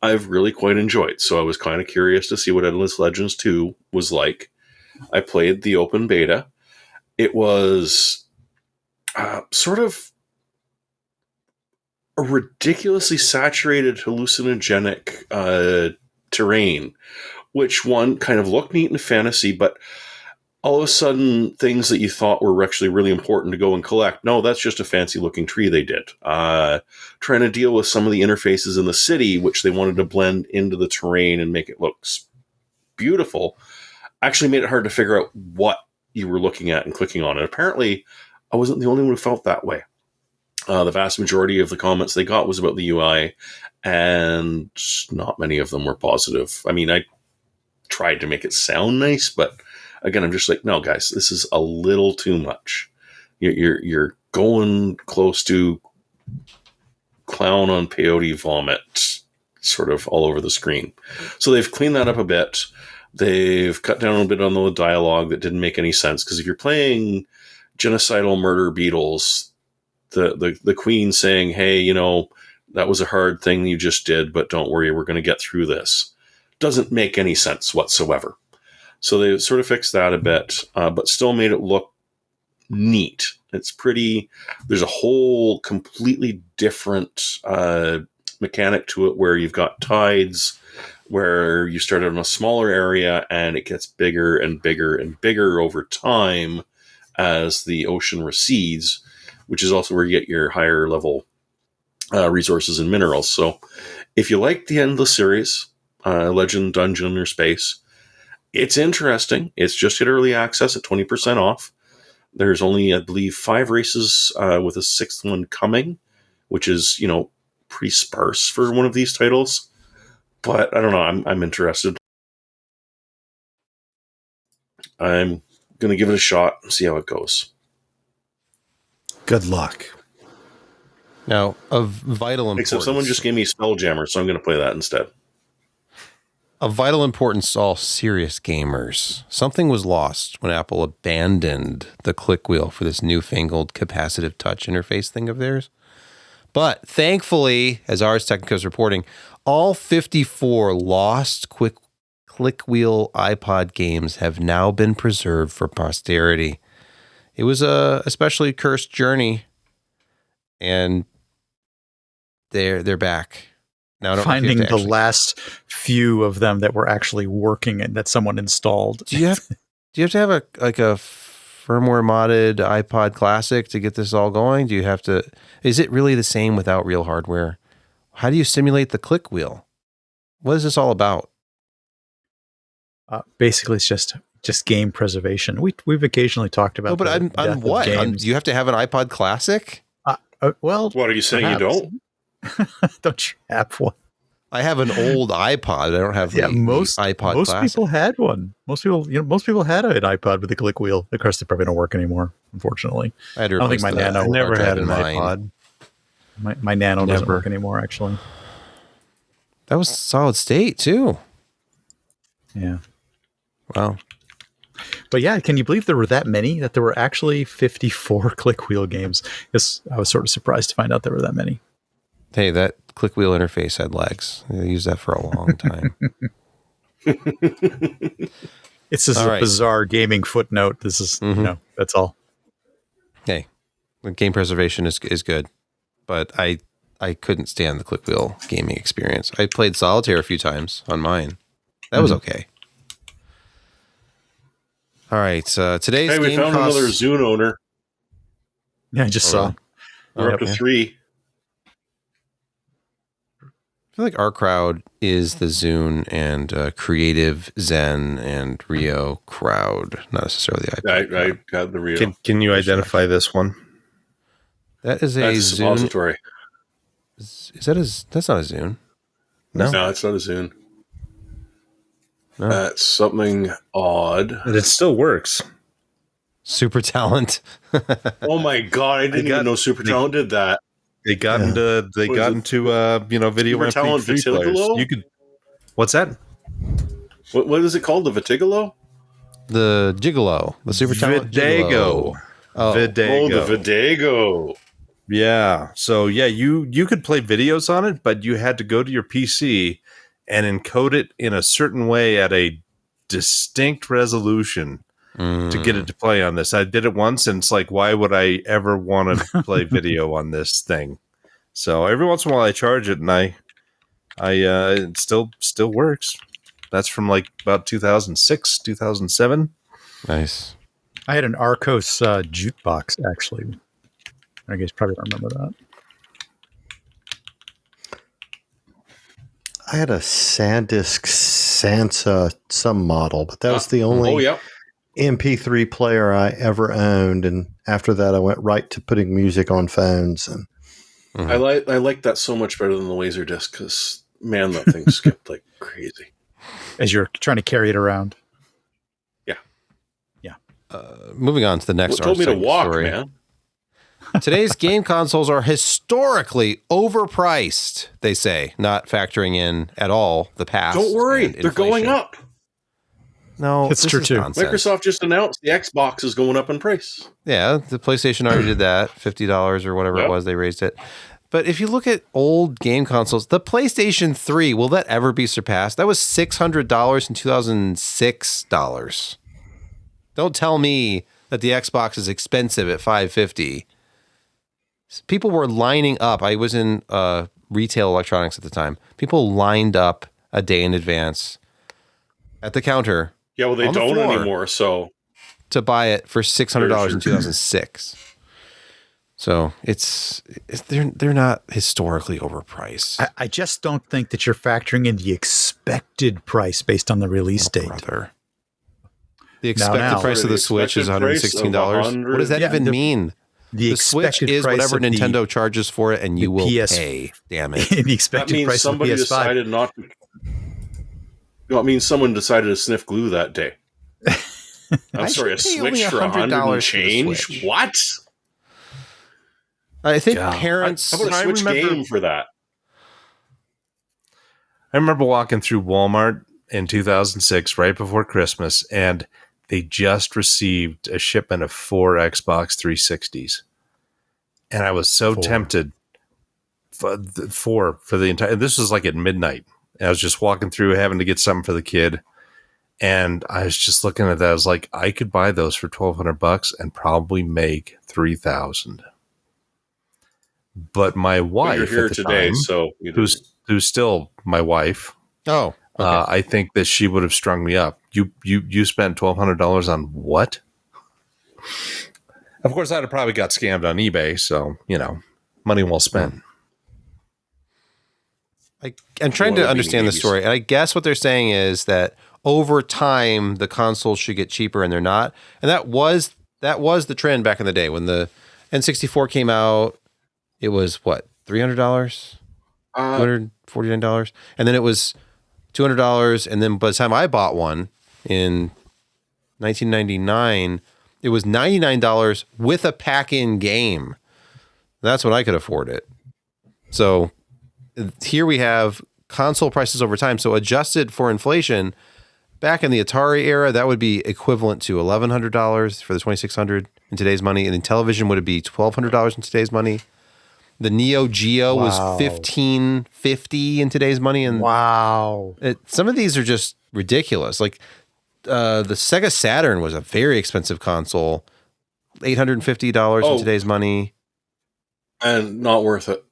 I've really quite enjoyed. So I was kind of curious to see what Endless Legends 2 was like. I played the open beta. It was sort of a ridiculously saturated, hallucinogenic terrain, which one kind of looked neat in fantasy, but all of a sudden, things that you thought were actually really important to go and collect, no, that's just a fancy-looking tree they did. Trying to deal with some of the interfaces in the city, which they wanted to blend into the terrain and make it look beautiful, actually made it hard to figure out what you were looking at and clicking on. And apparently, I wasn't the only one who felt that way. The vast majority of the comments they got was about the UI, and not many of them were positive. I mean, I tried to make it sound nice, but again, I'm just like, no, guys, this is a little too much. You're going close to clown on peyote vomit, sort of all over the screen. So they've cleaned that up a bit. They've cut down a bit on the dialogue that didn't make any sense, because if you're playing genocidal murder beetles, the queen saying, hey, you know, that was a hard thing you just did, but don't worry, we're going to get through this, doesn't make any sense whatsoever. So they sort of fixed that a bit, but still made it look neat. It's pretty. There's a whole completely different mechanic to it, where you've got tides, where you start in a smaller area and it gets bigger and bigger and bigger over time as the ocean recedes, which is also where you get your higher level resources and minerals. So if you like the Endless series, Legend, Dungeon, or Space, it's interesting. It's just hit early access at 20% off. There's only, I believe, 5 races with a 6th one coming, which is, you know, pretty sparse for one of these titles. But I don't know. I'm interested. I'm going to give it a shot and see how it goes. Good luck. Now, of vital importance. Except someone just gave me Spelljammer, so I'm going to play that instead. Of vital importance to all serious gamers, something was lost when Apple abandoned the click wheel for this newfangled capacitive touch interface thing of theirs. But thankfully, as Ars Technica is reporting, all 54 lost click wheel iPod games have now been preserved for posterity. It was a especially cursed journey, and they're back. Now, finding the last few of them that were actually working and that someone installed. Do you have to have a firmware modded iPod Classic to get this all going? Do you have to? Is it really the same without real hardware? How do you simulate the click wheel? What is this all about? Basically, it's just game preservation. We've occasionally talked about. No, but on what? Do you have to have an iPod Classic? Well, what are you saying? Perhaps. You don't? Don't you have one? I have an old iPod. I don't have most iPod. Most Classic. people had one. Most people had an iPod with a click wheel. Of course, they probably don't work anymore. Unfortunately, I don't think my Nano. I never had an iPod. My Nano doesn't work anymore. Actually, that was solid state too. Yeah. Wow. But yeah, can you believe there were that many? That there were actually 54 click wheel games. I was sort of surprised to find out there were that many. Hey, that click wheel interface had legs. They used that for a long time. It's just a bizarre gaming footnote. This is, that's all. Hey, the game preservation is good, but I couldn't stand the click wheel gaming experience. I played Solitaire a few times on mine. That was okay. All right, today's game we found another Zune owner. Yeah, I just saw. We're up to 3. I feel like our crowd is the Zune and Creative Zen and Rio crowd, not necessarily the iPod. I got the Rio. Can you identify this one? That is That's a Zune. Suppository. Is that that's not a Zune? No, it's not a Zune. No. That's something odd. But it still works. Super Talent. Oh my god! I didn't even know Super Talent did that. They got into video MP3 players. You could. What's that? What is it called? The Vitigalo? The Gigolo. The Super Talent Vidago. Oh. Vidago. Oh, the Vidago. Yeah. So yeah, you could play videos on it, but you had to go to your PC and encode it in a certain way at a distinct resolution to get it to play on this. I did it once, and it's like, why would I ever want to play video on this thing? So every once in a while, I charge it, and it still works. That's from like about 2006, 2007. Nice. I had an Arcos jukebox, actually. I guess probably don't remember that. I had a SanDisk Sansa some model, but that was the only MP3 player I ever owned. And after that, I went right to putting music on phones. And Mm-hmm. I like that so much better than the Laserdisc because, man, that thing skipped like crazy. As you're trying to carry it around. Yeah. Yeah. Moving on to the next told me to walk, story. Man. Today's game consoles are historically overpriced, they say, not factoring in at all the past. Don't worry, they're going up. No, it's true too. Nonsense. Microsoft just announced the Xbox is going up in price. Yeah, the PlayStation already did that, $50 or whatever it was, they raised it. But if you look at old game consoles, the PlayStation 3, will that ever be surpassed? That was $600 in 2006 dollars. Don't tell me that the Xbox is expensive at $550. People were lining up. I was in retail electronics at the time. People lined up a day in advance at the counter. Yeah, well, they don't anymore. So to buy it for $600 in 2006. So they're not historically overpriced. I just don't think that you're factoring in the expected price based on the release date. Brother. The expected price of the Switch is $116. What does that even mean? The Switch is whatever Nintendo charges for it, and you will pay. Damn it! The expected that means price somebody of the PS5. decided not to. It means someone decided to sniff glue that day. I'm sorry, a Switch for $100 and change? What? I think parents. How about a Switch game for that? I remember walking through Walmart in 2006, right before Christmas, and they just received a shipment of 4 Xbox 360s. And I was so tempted for the entire, this was like at midnight. I was just walking through having to get something for the kid. And I was just looking at that. I was like, I could buy those for $1,200 and probably make $3,000. But my wife you're here at the today, time, so who's still my wife. Oh, okay. I think that she would have strung me up. You spent $1,200 on what? Of course, I'd have probably got scammed on eBay. So, money well spent. I'm trying to understand the story. And I guess what they're saying is that over time, the consoles should get cheaper, and they're not. And that was the trend back in the day. When the N64 came out, it was what, $300? $249? And then it was $200. And then by the time I bought one in 1999, it was $99 with a pack-in game. That's when I could afford it. So here we have console prices over time. So adjusted for inflation, back in the Atari era, that would be equivalent to $1,100 for the 2600 in today's money. And in television, would it be $1,200 in today's money? The Neo Geo was $1,550 in today's money. And some of these are just ridiculous. Like the Sega Saturn was a very expensive console, $850 in today's money. And not worth it.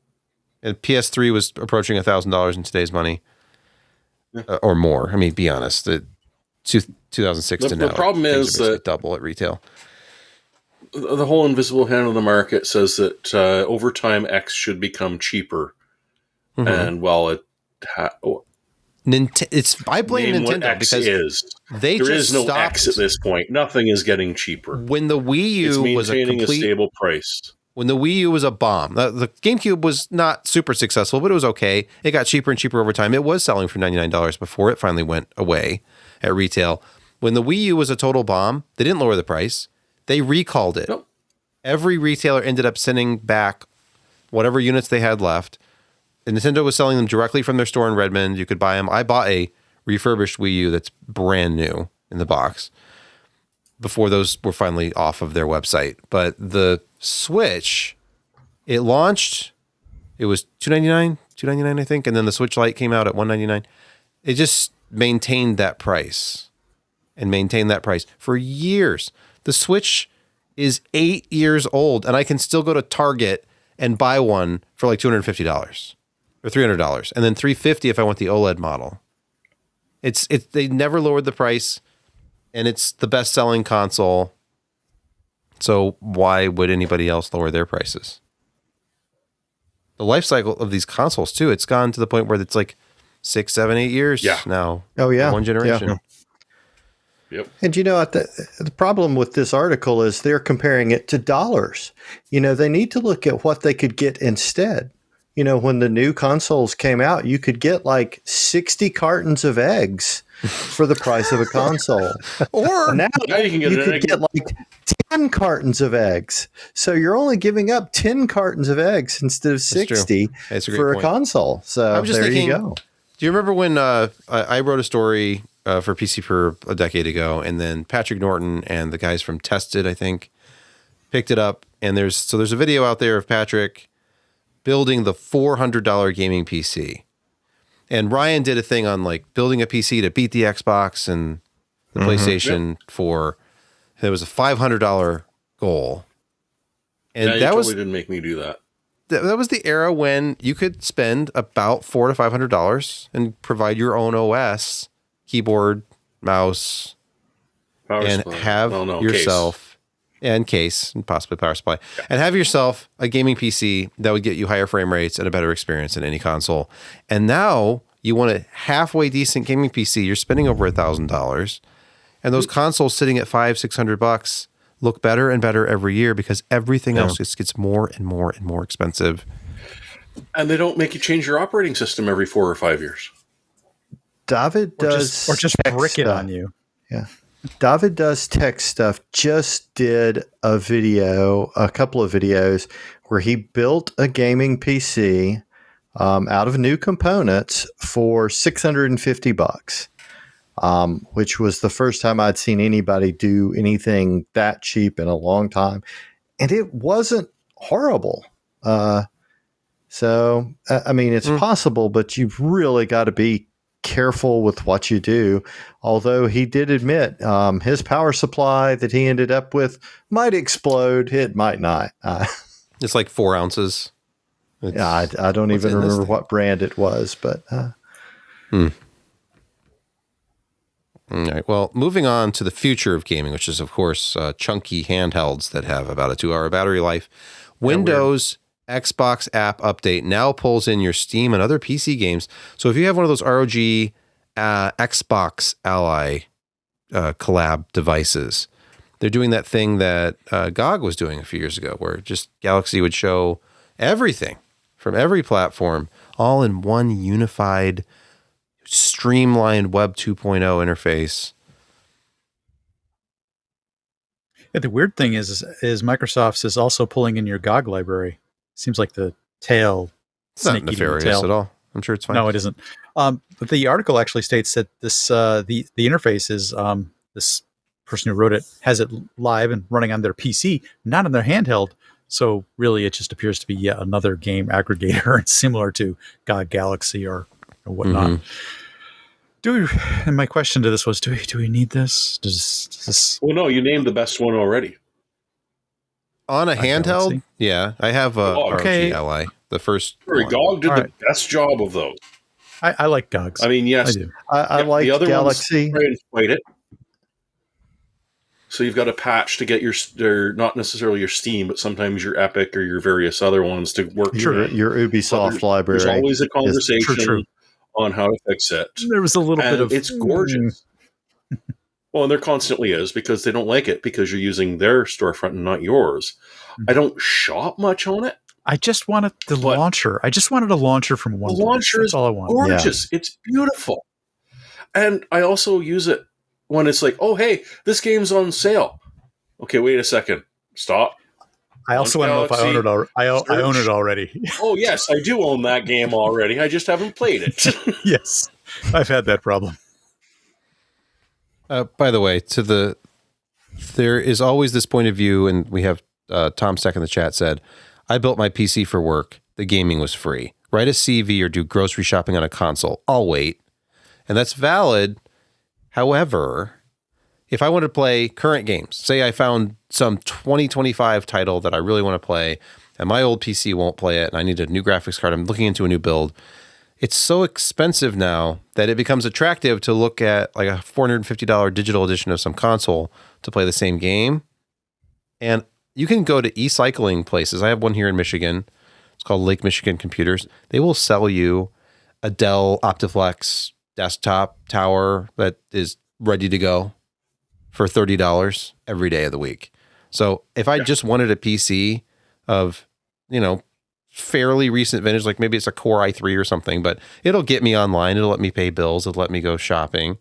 And PS3 was approaching $1,000 in today's money, or more. I mean, be honest. 2006 to now, the problem is that double at retail. The whole invisible hand of the market says that over time X should become cheaper, and I blame Nintendo because there is no X at this point. Nothing is getting cheaper. When the Wii U was a stable price. When the Wii U was a bomb, the GameCube was not super successful, but it was okay. It got cheaper and cheaper over time. It was selling for $99 before it finally went away at retail. When the Wii U was a total bomb, they didn't lower the price. They recalled it. Nope. Every retailer ended up sending back whatever units they had left. And Nintendo was selling them directly from their store in Redmond. You could buy them. I bought a refurbished Wii U that's brand new in the box before those were finally off of their website. But the Switch, it launched, it was $299, I think, and then the Switch Lite came out at $199. It just maintained that price for years. The Switch is 8 years old, and I can still go to Target and buy one for like $250 or $300, and then $350 if I want the OLED model. They never lowered the price, and it's the best-selling console. So why would anybody else lower their prices? The life cycle of these consoles too, it's gone to the point where it's like 6, 7, 8 years now. Oh yeah. One generation. Yeah. Yep. And the problem with this article is they're comparing it to dollars. They need to look at what they could get instead. When the new consoles came out, you could get like 60 cartons of eggs for the price of a console. Or now you could get like 10 cartons of eggs. So you're only giving up 10 cartons of eggs instead of 60 for a console. So there you go. Do you remember when I wrote a story for PCPer a decade ago, and then Patrick Norton and the guys from Tested, I think, picked it up, and there's a video out there of Patrick building the $400 gaming PC. And Ryan did a thing on like building a PC to beat the Xbox and the PlayStation for, it was a $500 goal. And that totally didn't make me do that. That was the era when you could spend about $400 to $500 and provide your own OS, keyboard, mouse, and have yourself case and possibly power supply, and have yourself a gaming PC that would get you higher frame rates and a better experience than any console. And now you want a halfway decent gaming PC, you're spending over $1,000, and those consoles sitting at $500-$600 look better and better every year because everything else just gets more and more and more expensive. And they don't make you change your operating system every 4 or 5 years. David does, or just brick it on you. Yeah. David Does Tech Stuff just did a couple of videos where he built a gaming PC out of new components for $650, which was the first time I'd seen anybody do anything that cheap in a long time. And it wasn't horrible. So, I mean, it's possible, but you've really got to be careful with what you do. Although he did admit his power supply that he ended up with might explode. It might not. It's like 4 ounces. I don't even remember what brand it was, but. All right. Well, moving on to the future of gaming, which is, of course, chunky handhelds that have about a 2-hour battery life. Windows Xbox app update now pulls in your Steam and other PC games. So if you have one of those ROG Xbox Ally collab devices, they're doing that thing that GOG was doing a few years ago, where just Galaxy would show everything from every platform all in one unified, streamlined Web 2.0 interface. Yeah, the weird thing is Microsoft's is also pulling in your GOG library. Seems like the tail. It's not nefarious at all. I'm sure it's fine. No, it isn't. But the article actually states that this the interface is this person who wrote it has it live and running on their PC, not on their handheld. So really, it just appears to be yet another game aggregator, similar to GOG Galaxy or whatnot. And my question to this was: Do we need this? Does this? Well, no. You named the best one already. On a handheld, Galaxy? Yeah, I have a ROG Ally. The first GOG did the best job of those. I like GOGs. I mean, yes, I do. I like the other Galaxy. Ones, fight it. So you've got a patch to get your not necessarily your Steam, but sometimes your Epic or your various other ones to work. Your Ubisoft library. There's always a conversation on how to fix it. There was a little bit of it's gorgeous. Well, and there constantly is because they don't like it because you're using their storefront and not yours. I don't shop much on it. I just wanted the launcher. I just wanted a launcher from one. The launcher is all I want. Gorgeous. Yeah. It's beautiful. And I also use it when it's like, oh, hey, this game's on sale. Okay, wait a second. Stop. I also want to know if I own it already. I own it already. Oh, yes, I do own that game already. I just haven't played it. Yes, I've had that problem. By the way, there is always this point of view, and we have Tom Steck in the chat said, I built my PC for work. The gaming was free. Write a CV or do grocery shopping on a console. I'll wait. And that's valid. However, if I want to play current games, say I found some 2025 title that I really want to play, and my old PC won't play it, and I need a new graphics card, I'm looking into a new build. It's so expensive now that it becomes attractive to look at like a $450 digital edition of some console to play the same game. And you can go to e-cycling places. I have one here in Michigan. It's called Lake Michigan Computers. They will sell you a Dell Optiflex desktop tower that is ready to go. for $30 every day of the week. So if I just wanted a PC of, fairly recent vintage, like maybe it's a Core i3 or something, but it'll get me online. It'll let me pay bills. It'll let me go shopping.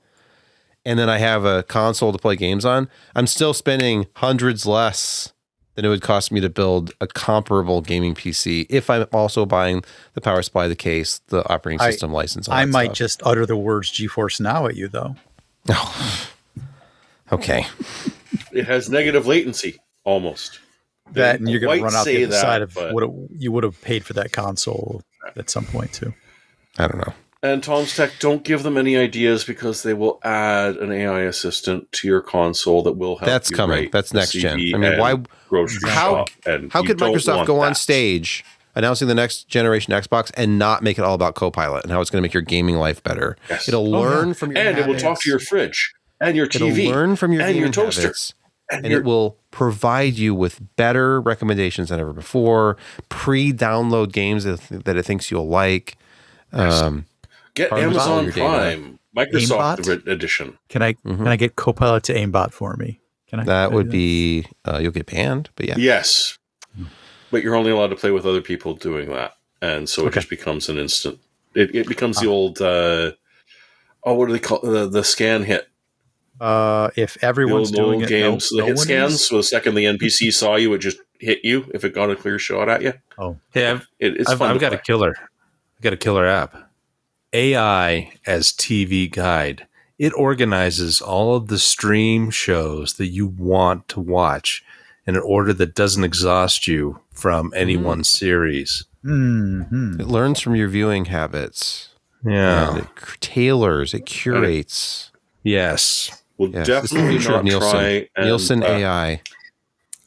And then I have a console to play games on. I'm still spending hundreds less than it would cost me to build a comparable gaming PC if I'm also buying the power supply, the case, the operating system license. I might just utter the words GeForce Now at you, though. Oh. Okay. It has negative latency, almost. That, and you're going to run out the other side of what you would have paid for that console at some point, too. I don't know. And Tom's Tech, don't give them any ideas because they will add an AI assistant to your console that will help. That's you coming. rate That's next CD gen. I mean, why? How could Microsoft go on stage announcing the next generation Xbox and not make it all about Copilot and how it's going to make your gaming life better? Yes. It'll learn from your habits. It will talk to your fridge and your TV. It'll learn from your and gaming your toaster. Habits, and it will provide you with better recommendations than ever before. Pre-download games that it thinks you'll like. Get Amazon Prime, Microsoft edition. Can I get Copilot to aimbot for me? Can I? That would be you'll get banned, but yeah. Yes, but you're only allowed to play with other people doing that, and so it just becomes an instant. It becomes the old what do they call the scan hit? If everyone's doing it, games, the hit scans. So the second the NPC saw you, it just hit you if it got a clear shot at you. Oh, yeah, I've got a killer. I've got a killer app. AI as TV guide. It organizes all of the stream shows that you want to watch in an order that doesn't exhaust you from any one series. It learns from your viewing habits. Yeah. It tailors, it curates. Yes. We'll definitely not try Nielsen AI.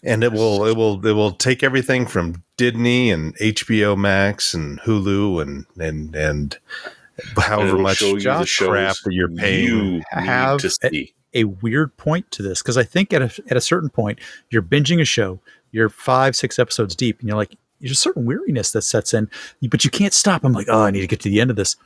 And it will take everything from Disney and HBO Max and Hulu and however much crap that you're paying. You have a weird point to this, because I think at a certain point you're binging a show, you're 5-6 episodes deep, and you're like, there's a certain weariness that sets in, but you can't stop. I'm like, I need to get to the end of this.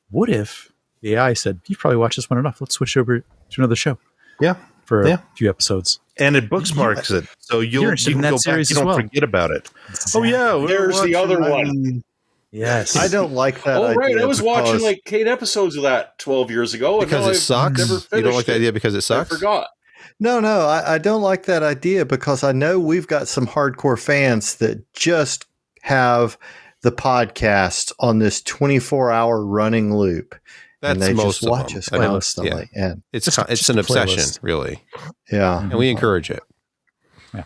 What if the AI said, you've probably watched this one enough, let's switch over to another show? Yeah. For a few episodes. And it bookmarks it. So you can go back, you don't forget about it. Exactly. Oh yeah. There's the other one. Yes. I don't like that idea. Oh, right. I was watching like 8 episodes of that 12 years ago. Because it sucks? You don't like the idea because it sucks? I forgot. No, I don't like that idea because I know we've got some hardcore fans that just have the podcast on this 24-hour running loop. That's and they most just watch us constantly. Yeah. And it's an obsession, really. Yeah. And we encourage it. Yeah.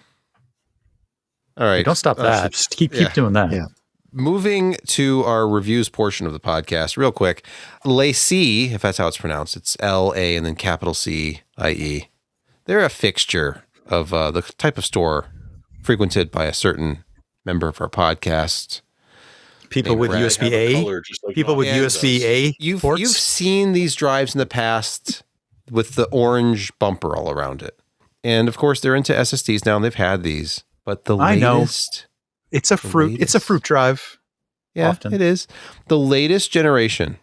All right. Don't stop that. Keep doing that. Yeah. Moving to our reviews portion of the podcast, real quick. LaCie, if that's how it's pronounced, it's L-A and then capital C-I-E. They're a fixture of the type of store frequented by a certain member of our podcast. People with USB-A? People with USB-A ports? You've seen these drives in the past with the orange bumper all around it. And, of course, they're into SSDs now, and they've had these. But the latest... It's a fruit drive. Yeah, often. It is. The latest generation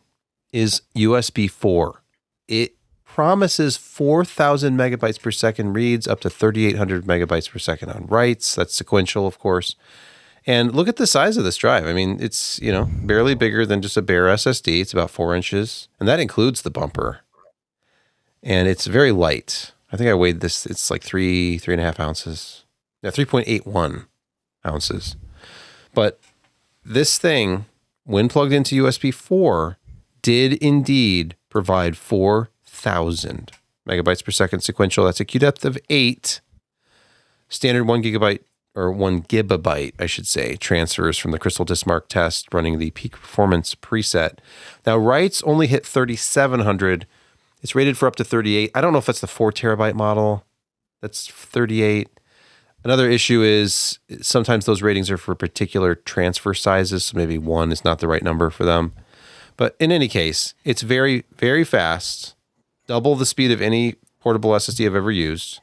is USB 4. It promises 4,000 megabytes per second reads, up to 3,800 megabytes per second on writes. That's sequential, of course. And look at the size of this drive. I mean, it's, barely bigger than just a bare SSD. It's about 4 inches, and that includes the bumper. And it's very light. I think I weighed this. It's like 3.5 ounces. Yeah, 3.81 ounces. But this thing, when plugged into USB 4, did indeed provide 4,000 megabytes per second sequential. That's a queue depth of 8. Standard 1 gigabyte, or 1 gigabyte, I should say, transfers from the Crystal Diskmark test running the peak performance preset. Now, writes only hit 3,700. It's rated for up to 38. I don't know if that's the 4 terabyte model. That's 38. Another issue is sometimes those ratings are for particular transfer sizes, so maybe 1 is not the right number for them. But in any case, it's very, very fast, double the speed of any portable SSD I've ever used.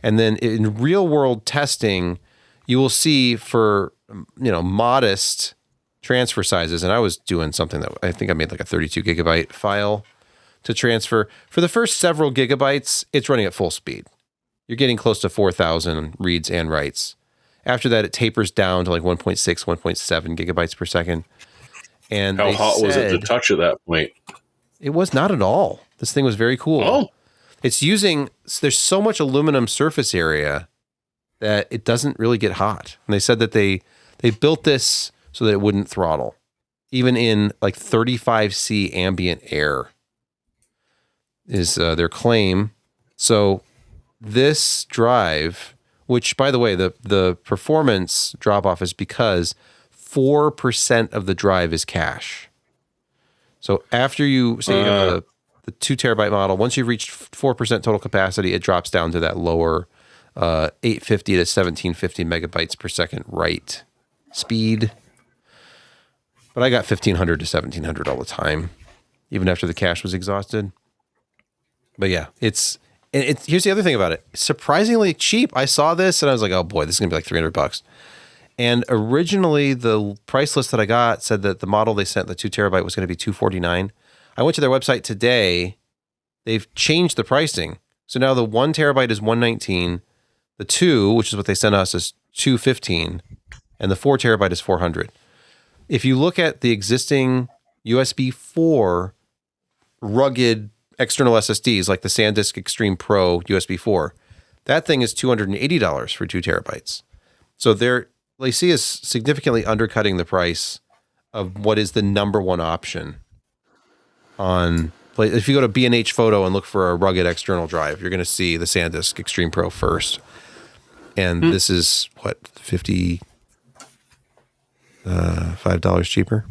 And then in real-world testing, you will see for modest transfer sizes, and I was doing something that I think I made like a 32 gigabyte file. to transfer. For the first several gigabytes, it's running at full speed. You're getting close to 4,000 reads and writes. After that, it tapers down to like 1.6, 1.7 gigabytes per second. And how hot was it to touch at that point? It was not at all. This thing was very cool. Oh. There's so much aluminum surface area that it doesn't really get hot. And they said that they built this so that it wouldn't throttle, even in like 35°C ambient air is their claim. So this drive, which by the way, the performance drop off is because 4% of the drive is cache. So after you say you have the 2 terabyte model, once you've reached 4% total capacity, it drops down to that lower 850 to 1750 megabytes per second write speed. But I got 1500 to 1700 all the time, even after the cache was exhausted. But yeah, here's the other thing about it. Surprisingly cheap. I saw this and I was like, oh boy, this is gonna be like $300. And originally the price list that I got said that the model they sent, the 2 terabyte, was gonna be $249. I went to their website today. They've changed the pricing. So now the 1 terabyte is $119. The 2, which is what they sent us, is $215. And the 4 terabyte is $400. If you look at the existing USB 4 rugged external SSDs, like the SanDisk Extreme Pro USB 4, that thing is $280 for 2 terabytes. So LaCie is significantly undercutting the price of what is the number one option on. If you go to B&H Photo and look for a rugged external drive, you're going to see the SanDisk Extreme Pro first. And this is what, $55 cheaper.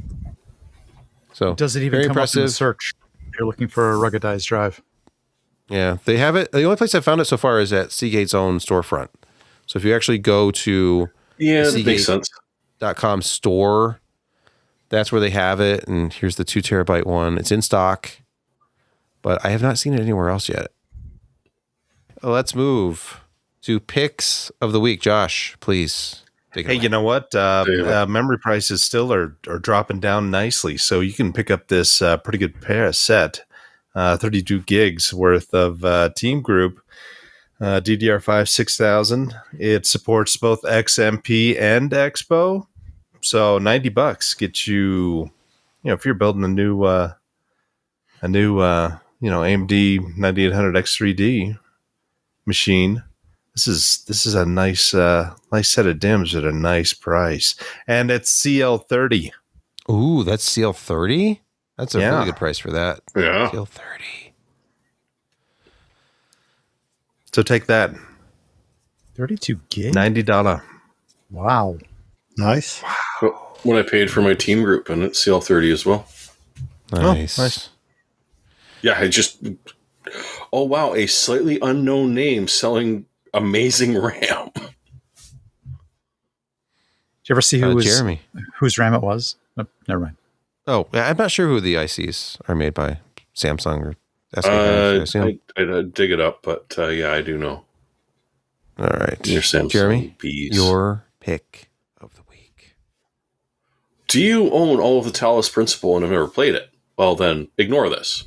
So does it even come up in the search if you're looking for a ruggedized drive? Yeah, they have it. The only place I found it so far is at Seagate's own storefront. So if you actually go to Seagate.com store, that's where they have it. And here's the 2 terabyte one. It's in stock, but I have not seen it anywhere else yet. Let's move to picks of the week. Josh, please. Hey, you know what? Memory prices still are dropping down nicely, so you can pick up this pretty good set, 32 gigs worth of Team Group DDR5 6000. It supports both XMP and Expo, so $90 gets you. If you're building a new AMD 9800 X3D machine. This is a nice set of DIMMs at a nice price, and it's CL30. Ooh, that's CL30. That's a really good price for that. Yeah, CL30. So take that. 32 gigs. $90. Wow, nice. Wow. When I paid for my Team Group, and it's CL30 as well. Nice. Oh, nice. Yeah, oh wow, a slightly unknown name selling amazing RAM. Did you ever see whose RAM it was? Oh, never mind. Oh, I'm not sure who the ICs are made by. Samsung or SK. I dig it up, but yeah, I do know. All right, your Samsung Jeremy, Bs. Your pick of the week. Do you own all of the Talos Principle and have never played it? Well, then ignore this.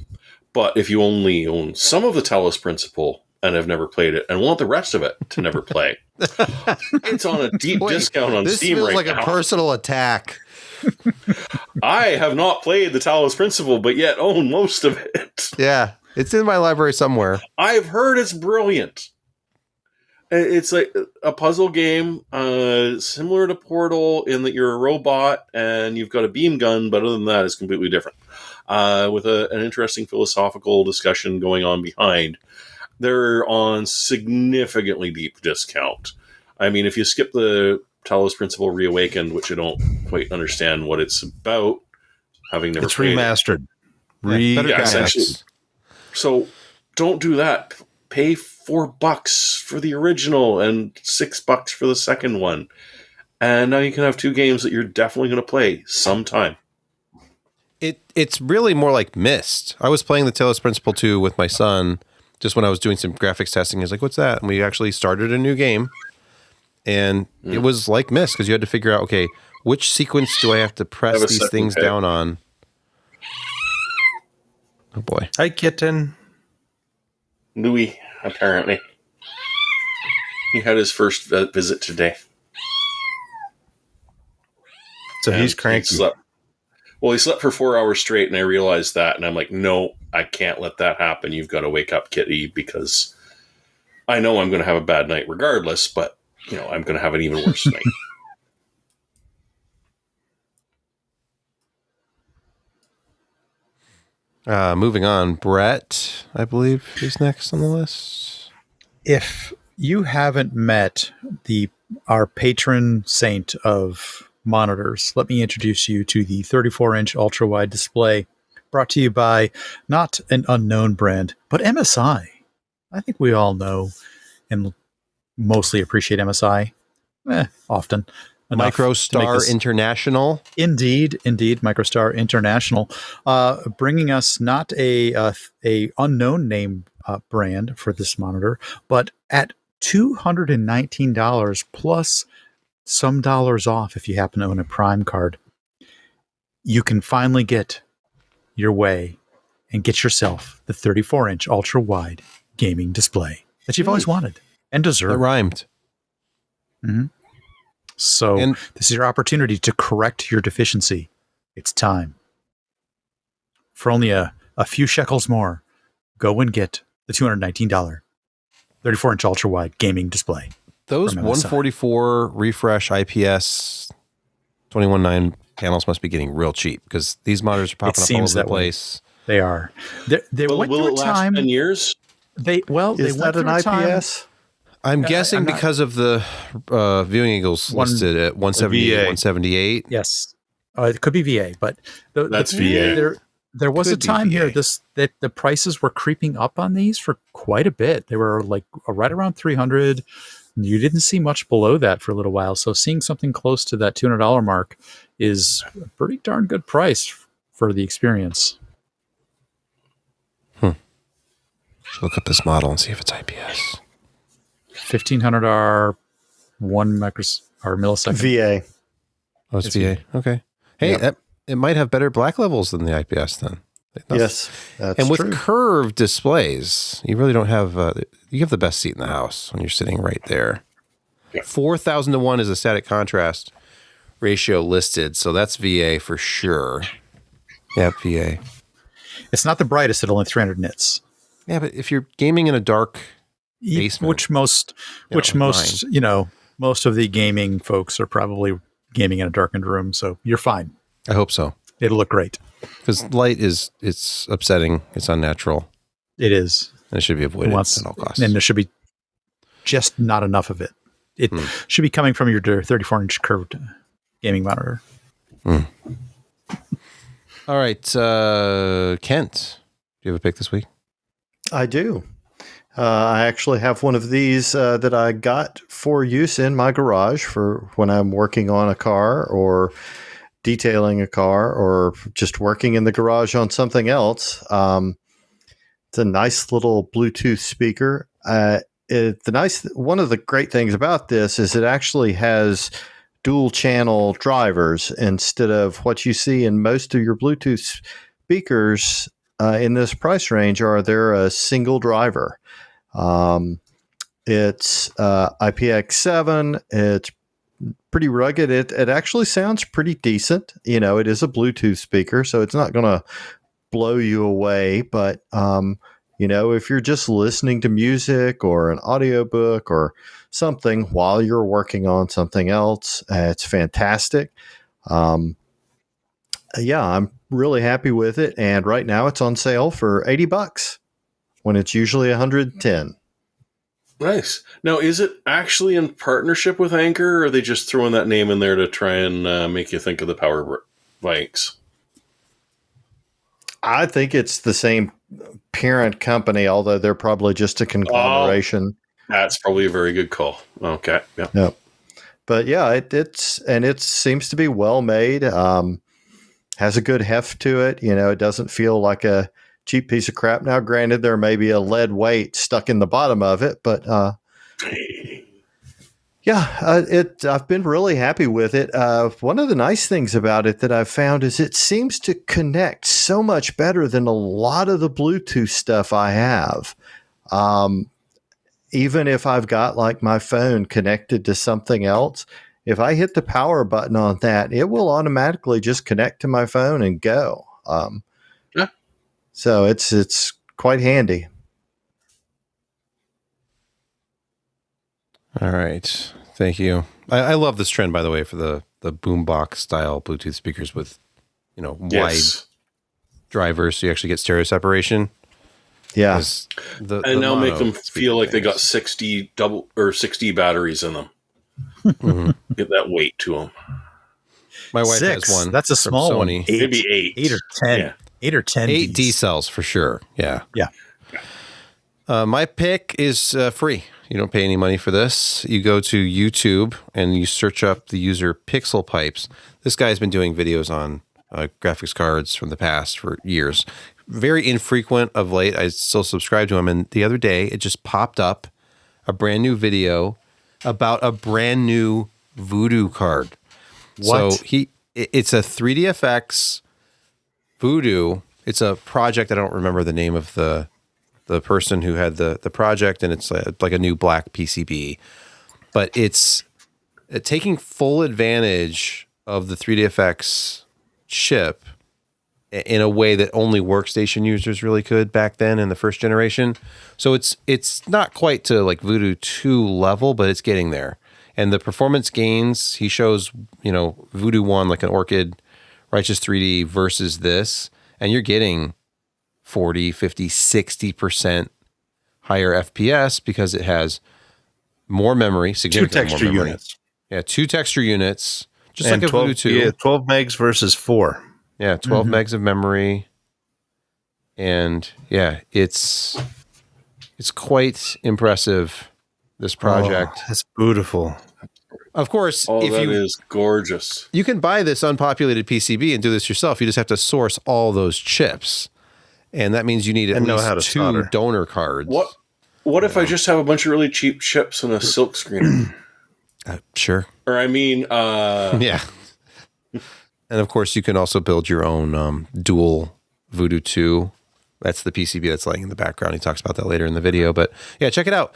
But if you only own some of the Talos Principle and have never played it and want the rest of it to never play, it's on a deep discount on Steam right now. This feels like a personal attack. I have not played the Talos Principle, but yet own most of it. Yeah, it's in my library somewhere. I've heard it's brilliant. It's like a puzzle game, similar to Portal in that you're a robot and you've got a beam gun, but other than that, it's completely different. With an interesting philosophical discussion going on behind. They're on significantly deep discount. I mean, if you skip the Talos Principle Reawakened, which I don't quite understand what it's about, having never played remastered. Essentially. So don't do that. Pay $4 for the original and $6 for the second one. And now you can have two games that you're definitely going to play sometime. It's really more like Myst. I was playing the Talos Principle 2 with my son just when I was doing some graphics testing. He's like, what's that? And we actually started a new game. And it was like Myst because you had to figure out, okay, which sequence do I have to press these things down on? Oh boy. Hi, kitten. Louis, apparently. He had his first visit today. So he's cranky. He slept for 4 hours straight, and I realized that, and I'm like, no, I can't let that happen. You've got to wake up Kitty, because I know I'm going to have a bad night regardless, but, I'm going to have an even worse night. Moving on, Brett, I believe, is next on the list. If you haven't met our patron saint of monitors, let me introduce you to the 34-inch ultra-wide display, brought to you by not an unknown brand, but MSI. I think we all know and mostly appreciate MSI. Often. MicroStar International. Indeed, MicroStar International, bringing us not a unknown name brand for this monitor, but at $219 plus some dollars off if you happen to own a Prime card, you can finally get your way and get yourself the 34-inch ultra-wide gaming display that you've always wanted and deserved. It rhymed. Mm-hmm. So this is your opportunity to correct your deficiency. It's time. For only a few shekels more, go and get the $219 34-inch ultra-wide gaming display. Those 144 refresh IPS 21.9 panels must be getting real cheap, because these monitors are popping up all over the place. They are. Will it last 10 years? Is that an IPS? I'm guessing because of the viewing angles listed at 178, 178. Yes. It could be VA, but that's VA. There was a time here that the prices were creeping up on these for quite a bit. They were like right around 300. You didn't see much below that for a little while. So seeing something close to that $200 mark is a pretty darn good price for the experience. Look up this model and see if it's IPS. 1500R, 1 millisecond. VA. Oh, it's VA. Okay. Hey, it might have better black levels than the IPS then. Yes, that's and with true. curved displays, you really don't have you have the best seat in the house when you're sitting right there. Yeah. 4,000 to 1 is a static contrast ratio listed, so that's VA for sure. Yeah, VA. It's not the brightest at only 300 nits. Yeah, but if you're gaming in a dark basement, which most of the gaming folks are probably gaming in a darkened room, so you're fine. I hope so. It'll look great. Because light it's upsetting. It's unnatural. It is. And it should be avoided at all costs. And there should be just not enough of it. It should be coming from your 34-inch curved gaming monitor. All right. Kent, do you have a pick this week? I do. I actually have one of these that I got for use in my garage for when I'm working on a car or detailing a car or just working in the garage on something else. It's a nice little Bluetooth speaker. One of the great things about this is it actually has dual channel drivers instead of what you see in most of your Bluetooth speakers in this price range. They're a single driver. It's IPX7. It's pretty rugged. It actually sounds pretty decent. It is a Bluetooth speaker, so it's not going to blow you away. But, if you're just listening to music or an audiobook or something while you're working on something else, it's fantastic. I'm really happy with it. And right now it's on sale for $80 when it's usually $110. Nice. Now, is it actually in partnership with Anker, or are they just throwing that name in there to try and make you think of the Power Bikes? I think it's the same parent company, although they're probably just a conglomeration. That's probably a very good call. Okay. Yeah. But yeah, it seems to be well made. Has a good heft to it. It doesn't feel like a cheap piece of crap. Now, granted, there may be a lead weight stuck in the bottom of it, but Yeah, I've been really happy with it. One of the nice things about it that I've found is it seems to connect so much better than a lot of the Bluetooth stuff I have. Even if I've got like my phone connected to something else, if I hit the power button on that, it will automatically just connect to my phone and go. Yeah. So it's quite handy. All right. Thank you. I love this trend, by the way, for the boombox style Bluetooth speakers with, wide drivers, so you actually get stereo separation. Yeah. And now make them feel like they got 60 batteries in them. Mm-hmm. Get that weight to them. My wife 6. has one. That's a small one. Maybe 8. 8 or 10. Yeah. 8 or 10. 8 D cells for sure. Yeah. Yeah. My pick is free. You don't pay any money for this. You go to YouTube and you search up the user Pixel Pipes. This guy's been doing videos on graphics cards from the past for years. Very infrequent of late. I still subscribe to him. And the other day, it just popped up a brand new video about a brand new Voodoo card. What? So it's a 3DFX Voodoo. It's a project. I don't remember the name of the person who had the project, and it's like a new black PCB. But it's taking full advantage of the 3DFX chip in a way that only workstation users really could back then in the first generation. So it's not quite to like Voodoo 2 level, but it's getting there. And the performance gains, he shows, Voodoo 1, like an Orchid Righteous 3D versus this, and you're getting 40, 50, 60% higher FPS because it has more memory, significantly 2 texture more memory. units. Yeah, 2 texture units, just And like a 12, Voodoo 2. Yeah, 12 megs versus 4. Yeah, 12 megs of memory. And yeah, it's quite impressive, this project. Oh, that's beautiful. Of course, if that is gorgeous. You can buy this unpopulated PCB and do this yourself. You just have to source all those chips. And that means you need at least 2 solder. Donor cards. What if I just have a bunch of really cheap chips and a silk screen? Sure. Or yeah. And of course, you can also build your own dual Voodoo 2. That's the PCB that's laying in the background. He talks about that later in the video. But yeah, check it out.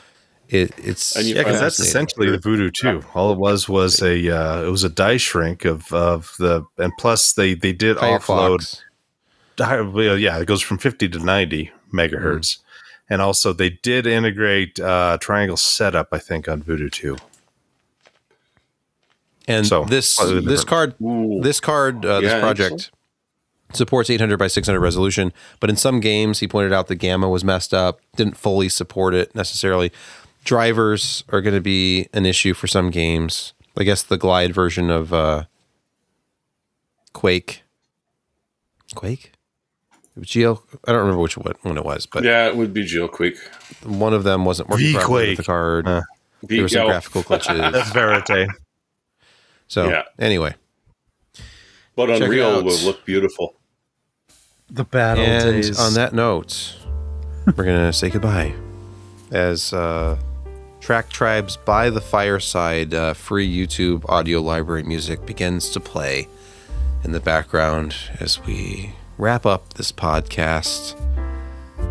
It's because that's essentially the Voodoo 2. All it was a die shrink of the, and plus they did offload. Yeah, it goes from 50 to 90 megahertz. And also they did integrate triangle setup, I think, on Voodoo 2. And so, this project supports 800 by 600 resolution, but in some games, he pointed out the gamma was messed up, didn't fully support it necessarily. Drivers are going to be an issue for some games. I guess the Glide version of Quake? Geo? I don't remember which one it was, but yeah, it would be GeoQuake. One of them wasn't working properly with the card. There were some graphical glitches. That's Verite. So anyway, but Unreal will look beautiful. The battle days. On that note, we're gonna say goodbye as Track Tribe's By the Fireside free YouTube audio library music begins to play in the background as we wrap up this podcast.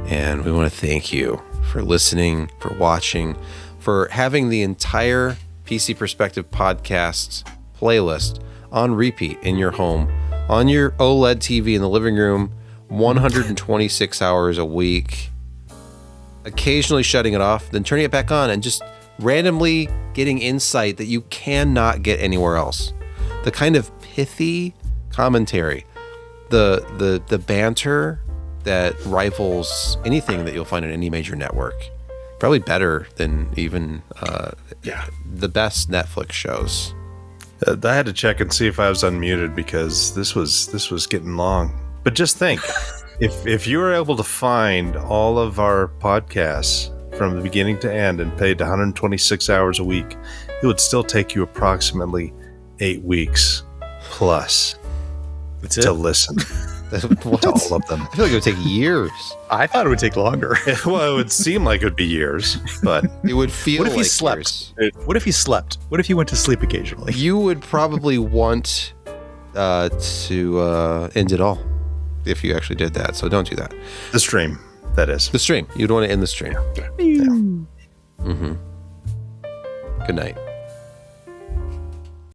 And we want to thank you for listening, for watching, for having the entire PC Perspective podcast playlist on repeat in your home, on your OLED TV in the living room, 126 hours a week, occasionally shutting it off, then turning it back on and just randomly getting insight that you cannot get anywhere else. The kind of pithy commentary, the banter that rivals anything that you'll find on any major network. Probably better than even the best Netflix shows. I had to check and see if I was unmuted because this was getting long. But just think, if you were able to find all of our podcasts from the beginning to end and paid 126 hours a week, it would still take you approximately 8 weeks plus to listen. What? To all of them. I feel like it would take years. I thought it would take longer. Well, it would seem like it would be years, but It would feel What if he like slept? years. What if he slept? What if he went to sleep occasionally? You would probably want to end it all if you actually did that. So don't do that. the stream, that is. The stream. You'd want to end the stream. Yeah. Good night.